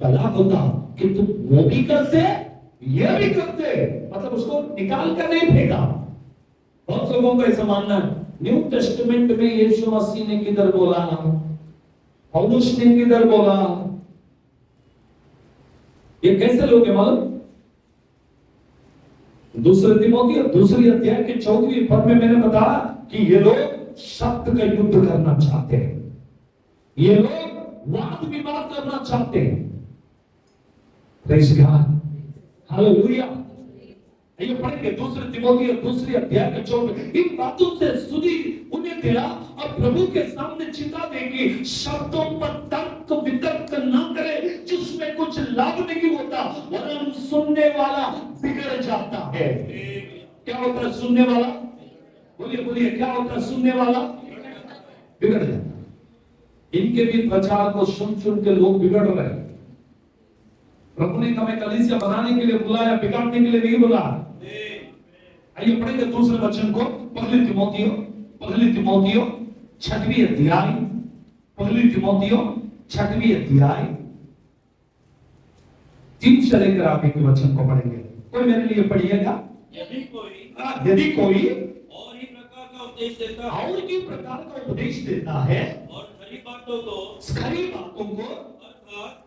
[SPEAKER 1] भला होता कि तुम वो भी करते ये भी करते, मतलब उसको निकाल कर नहीं फेंका। बहुत लोगों का ऐसा मानना है न्यू टेस्टामेंट में यीशु मसीह ने किधर बोला, पौलुस ने किधर बोला। ये कैसे लोग हैं मालूम? दूसरे तिमोथी 2 अध्याय के 14वें पद में मैंने बताया कि ये लोग शब्द का युद्ध करना चाहते हैं, ये लोग वाद विवाद करना चाहते हैं। Praise God hallelujah. ये पढ़ेंगे 2 तिमोथी 2 अध्याय के 14। इन बातों से सुधी उन्हें तेरा और प्रभु के सामने चिता देगी, शब्दों पर तर्क वितर्क ना करे जिसमें कुछ लाभ नहीं होता, वरन सुनने वाला बिगड़ जाता है। क्या होता है सुनने वाला? बोलिए बोलिए, क्या होता है सुनने वाला? बिगड़ जाता है। इनके भी प्रचार को सुन सुन के लोग बिगड़ रहे हैं। प्रभु ने हमें कलीसिया बनाने के लिए बुलाया, बिगाड़ने के लिए नहीं बुला। आइए पढ़ेंगे दूसरे वचन को, पहली तिमोथियो 6वीं अध्याय, पहली तिमोथियो 6वीं अध्याय 3 से लेकर आप एक वचन को पढ़ेंगे। कोई मेरे लिए पढ़िएगा।
[SPEAKER 2] यदि कोई
[SPEAKER 1] और
[SPEAKER 2] ही प्रकार का उपदेश देता है,
[SPEAKER 1] और की प्रकार का उपदेश देता है,
[SPEAKER 2] और खरी बातों को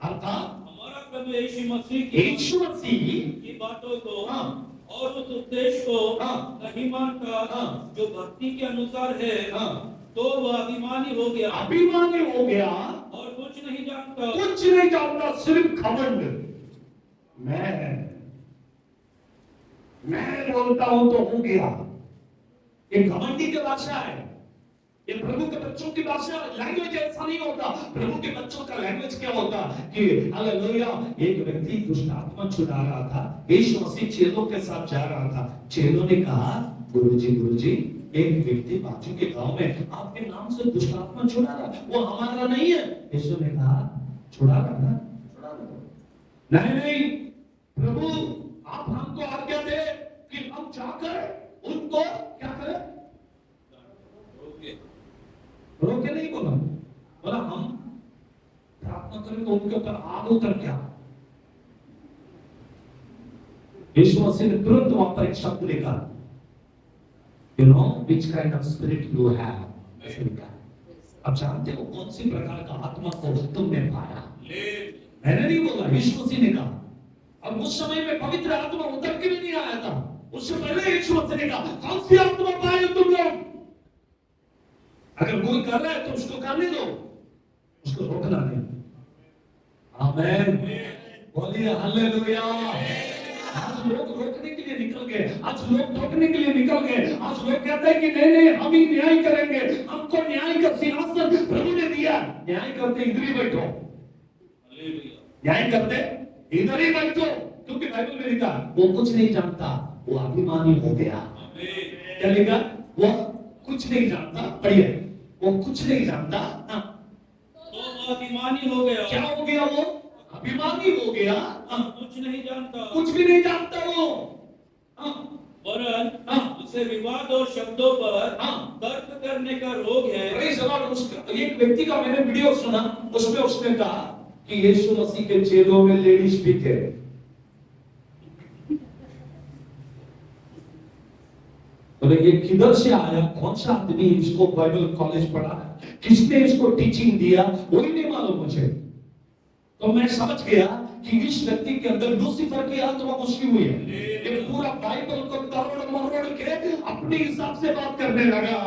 [SPEAKER 1] अर्थात
[SPEAKER 2] हमारा प्रभु यीशु मसीह की बातों को और उस उपदेश को नहीं मानता जो भक्ति के अनुसार है, तो वह अभिमानी हो गया और कुछ नहीं जानता,
[SPEAKER 1] सिर्फ घमंड। मैं बोलता हूं तो हो गया। ये घमंडी की भाषा है, ये प्रभु के बच्चों की भाषा। लैंग्वेज ऐसा नहीं होता। प्रभु के बच्चों का लैंग्वेज क्या होता कि हालेलुया, एक व्यक्ति दुष्ट आत्मा छुड़ा रहा था, यीशु मसीह चेलों के साथ जा रहा था। चेलों ने कहा, गुरुजी, एक व्यक्ति बाजू के गांव में आपके नाम से दुष्ट आत्मा छुड़ा रहा, वो हमारा नहीं है। यीशु ने कहा, छुड़ा रहा, नहीं प्रभु, आप हमको आज्ञा दे कि हम जाकर उनको क्या करें? रोके नहीं बोला हम प्रार्थना करें तो उनके ऊपर आग उतर क्या? यीशु मसीह ने तुरंत वहां पर एक शब्द लिखा, you know which kind of spirit you have. अब जानते हो कौन सी प्रकार का आत्मा को तुमने पाया? मैंने नहीं बोला, यीशु मसीह ने कहा। अब उस समय में पवित्र आत्मा उतर के भी नहीं आया था, उससे पहले यीशु मसीह ने कहा, कौन सी आत्मा पाए तुम लोग? अगर कोई कर रहा है तो उसको करने दो, उसको रोकना नहीं। आमेन, बोलिए हालेलुया। आज लोग रोकने के लिए निकल गए, आज लोग रोकने के लिए निकल गए। आज लोग कहते हैं कि नहीं हम ही न्याय करेंगे, हमको न्याय का सिंहासन प्रभु ने दिया, न्याय करते इधर ही बैठो, न्याय करते इधर ही बैठो, क्योंकि बाइबल में लिखा वो कुछ नहीं जानता, वो अभिमानी हो गया। क्या लिखा? वो कुछ नहीं जानता। पढ़िए, वो कुछ नहीं जानता,
[SPEAKER 2] तो वो अभिमानी हो गया।
[SPEAKER 1] क्या हो गया? वो अभिमानी हो गया,
[SPEAKER 2] कुछ नहीं जानता,
[SPEAKER 1] कुछ भी नहीं जानता वो।
[SPEAKER 2] वरन उसे विवाद और शब्दों पर तर्क करने का रोग है।
[SPEAKER 1] एक व्यक्ति का मैंने वीडियो सुना, उसमें उसने कहा कि यीशु मसीह के चेलों में लेडीज भी थे। तो ये किधर से आया? कौन सा आदमी इसको बाइबल कॉलेज पढ़ा, किसने इसको टीचिंग दिया, वो ही नहीं मालूम मुझे। तो मैं समझ गया कि इस व्यक्ति के अंदर लूसीफर की आत्मा घुसी हुई है। ये पूरा बाइबल को तोड़ मरोड़ के अपने हिसाब से बात करने लगा।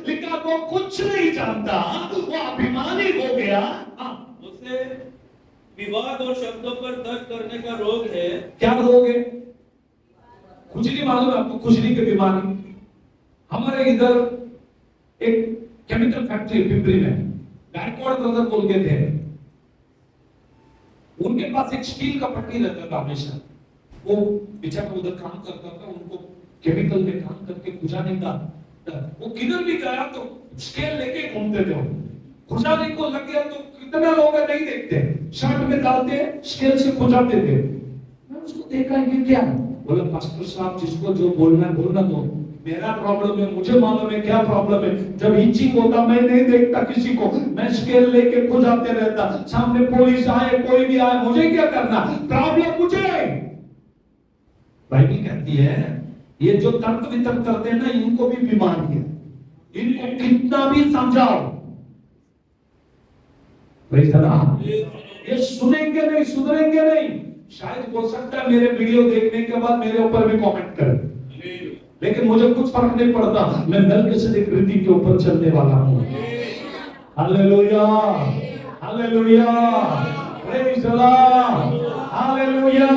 [SPEAKER 1] लिखा वो कुछ नहीं जानता, वो अभिमानी हो गया।
[SPEAKER 2] उसे विवाद और शब्दों पर तर्क करने का रोग है।
[SPEAKER 1] क्या रोग है? खुजली मालूम है आपको? खुजली की बीमारी। हमारे इधर एक केमिकल फैक्ट्री पिंपरी में, गायकवाड़ ब्रदर बोल के थे, उनके पास एक स्टील का पट्टी रहता था हमेशा। वो बेचारा उधर काम करता था, उनको केमिकल में काम करके खुजाने का, वो किधर भी गया तो स्केल लेके घूमते थे। खुजाने को लग गया तो कितना लोग नहीं देखते, शर्ट में डालते स्केल से खुजाते थे। मैं उसको देखा कि क्या बोला, पास्टर साहब जिसको जो बोलना है बोलना दो, मेरा प्रॉब्लम है, मुझे मालूम है क्या प्रॉब्लम है। जब इचिंग होता मैं नहीं देखता किसी को, मैं स्केल लेके खुजाते रहता। सामने पुलिस आए, कोई भी आए, मुझे क्या करना? प्रॉब्लम मुझे है। बाइबल कहती है ये जो तर्क वितर्क करते हैं ना, इनको भी बीमारी है, इनको कितना भी समझाओ, ये सुनेंगे नहीं, सुधरेंगे नहीं। शायद हो सकता है मेरे वीडियो देखने के बाद मेरे ऊपर भी कमेंट करें, लेकिन मुझे कुछ फर्क नहीं पड़ता। मैं मेल्किसेदेक रीति के ऊपर चलने वाला हूं। Hallelujah, hallelujah, praise the Lord, hallelujah.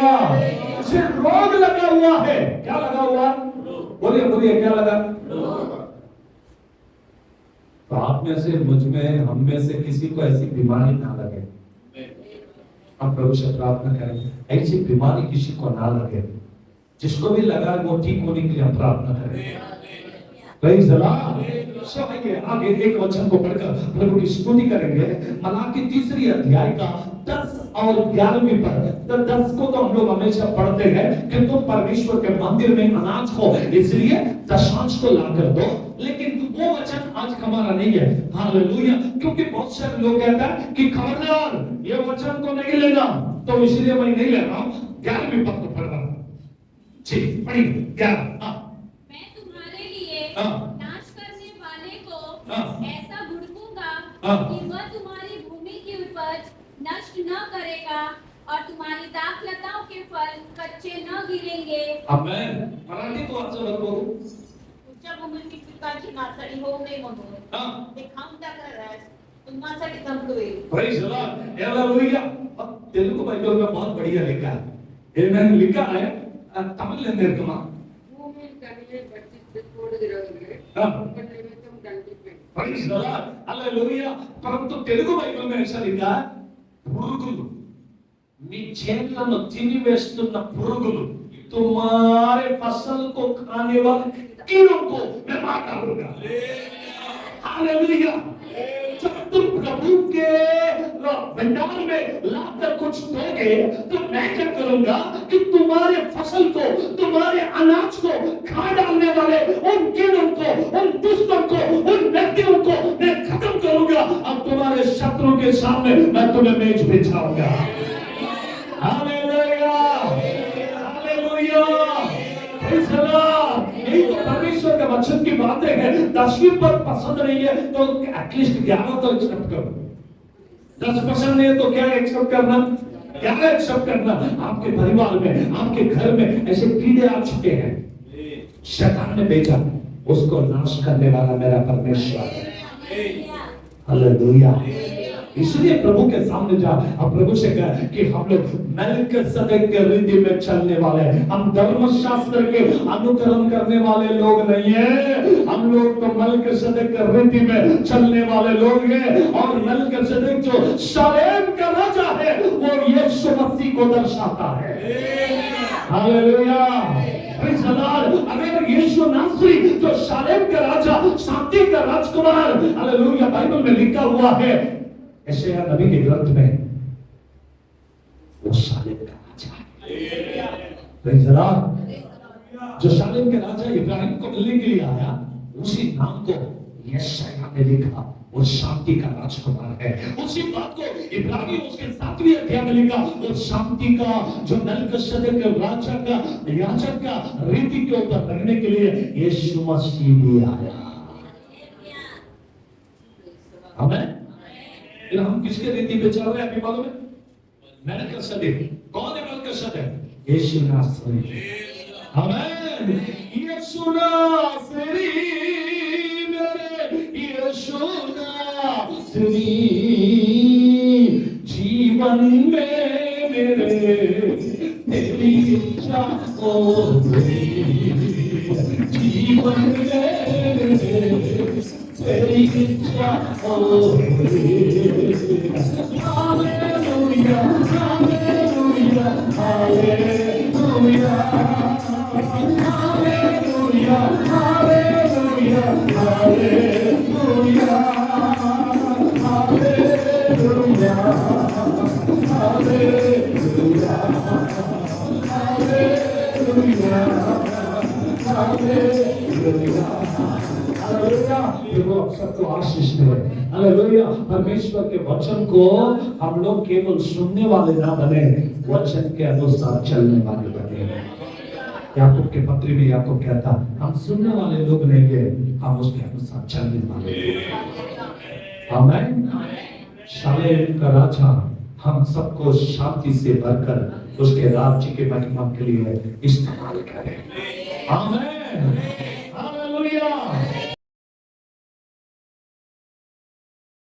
[SPEAKER 1] उसे रोग लगा हुआ है। क्या लगा हुआ? बोलिए बोलिए, क्या लगा? तो आप में से, मुझ में, हम में से किसी को ऐसी बीमारी ना लगे। हम प्रभु से प्रार्थना करें ऐसी बीमारी किसी को ना लगे। जिसको भी लगा वो ठीक होने के लिए हम प्रार्थना करें। Praise the Lord. आइए आगे एक वचन को पढ़कर प्रभु की स्तुति करेंगे। मलाकी 3 अध्याय का 10 और 11वीं पद। तो 10 को तो हम लोग हमेशा पढ़ते हैं कि तुम परमेश्वर के मंदिर में अनाज को इसलिए दशांश को ला कर दो, लेकिन वो वचन आज हमारा नहीं है। हालेलुया। क्योंकि बहुत सारे लोग कहते हैं कि खबरदार ये वचन को नहीं लेना, तो इसलिए मैं नहीं ले रहा हूं। 11वीं पद को पढ़ रहा हूं। जी पढ़िए 11।
[SPEAKER 4] मैं तुम्हारे लिए नाश करने वाले को ऐसा भुड़कूंगा कि वह तुम्हारी भूमि की उपज नष्ट न करेगा और तुम्हारी दाखलताओं के फल कच्चे न गिरेंगे।
[SPEAKER 1] आमेन। मराठी तो वाचन बोलू।
[SPEAKER 5] तुमच्या भूमीची पिकाची नासाडी होऊ नये म्हणून ते खाऊन टाकल्यास तुम्हासाठी संपलं होईल।
[SPEAKER 1] Praise the Lord. Hallelujah. Telugu Bible में बहुत बढ़िया लिखा है। इन्होंने लिखा है तमिल निर्गमा
[SPEAKER 3] భూమి కనిలే పట్టిస్తే కూడదిరవలే నిమిత్తం దండిపే।
[SPEAKER 1] Praise the Lord. हालेलुया। परंतु तेलुगु बाइबल में ऐसा लिखा है పురుగులు మీ చేతులను తినివేస్తున్న పురుగులు तुम्हारे फसल को खाने वाले कीड़ों को मैं मार डालूंगा। हालेलुया। जब तुम प्रभु के भंडार में लाकर कुछ दोगे तो मैं क्या करूंगा कि तुम्हारे फसल को, तुम्हारे अनाज को खा डालने वाले उन कीड़ों को, उन दुष्टों को, उन व्यक्तियों को मैं खत्म करूंगा। अब तुम्हारे शत्रु के सामने मैं तुम्हें मेज बिछाऊंगा। Hallelujah. Hallelujah. Praise the Lord. यही तो परमेश्वर के वचन की बातें हैं। 10वीं पद पसंद नहीं है तो एटलीस्ट 11 तो एक्सेप्ट करो। 10 पसंद नहीं है तो क्या एक्सेप्ट करना? 11 एक्सेप्ट करना। आपके परिवार में, आपके घर में ऐसे कीड़े आ चुके हैं, शैतान ने भेजा, उसको नाश करने वाला मेरा परमेश्वर है। हालेलुया। इसलिए प्रभु के सामने जा, अब प्रभु से कह कि हम लोग मेलकिसेदेक के रीति में चलने वाले, हम धर्मशास्त्र के अनुकरण करने वाले लोग नहीं है। हम लोग तो मेलकिसेदेक के रीति में चलने वाले लोग हैं। और मेलकिसेदेक जो शालेम का राजा है वो यीशु मसीह को दर्शाता है। हालेलुया। Praise the Lord. अगर यीशु नासरी जो शालेम का राजा, शांति का राजकुमार, हालेलुया, बाइबल में लिखा हुआ है यशायाह नबी के ग्रंथ में, वो शालेम का राजा है। Praise the Lord. जो शालेम के राजा इब्राहिम को मिलने के लिए आया, उसी नाम को यशायाह ने लिखा, वो शांति का राजकुमार है। उसी बात को इब्राहिम उसके 7वीं अध्याय में लिखा, वो शांति का जो मेलकिसेदेक राजा का, याजक का रीति के ऊपर रहने के लिए यीशु मसीह भी आया। आमेन। फिर हम किसके रीति पे चल रहे हैं अभी मालूम है? मेलकिसेदेक। कौन है मेलकिसेदेक? यीशु नासरी। आमेन। यीशु नासरी, मेरे यीशु नासरी, जीवन में मेरे तेरी इच्छा हो गई, जीवन में तेरी इच्छा हो गई। Hallelujah. Hallelujah. Hallelujah. Hallelujah. Hallelujah. Hallelujah. Hallelujah. Hallelujah. Hallelujah. Hallelujah. वो सबको आशीष दे। हालेलुया। परमेश्वर के वचन को हम लोग केवल सुनने वाले ना बने, वचन के अनुसार चलने वाले बने। याकूब के पत्री में याकूब कहता, हम सुनने वाले लोग नहीं है, हम उसके अनुसार चलने वाले। आमीन। शालेम का राजा हम सबको शांति से भरकर उसके राज्य के महिमा के लिए इस्तेमाल करें। आमीन।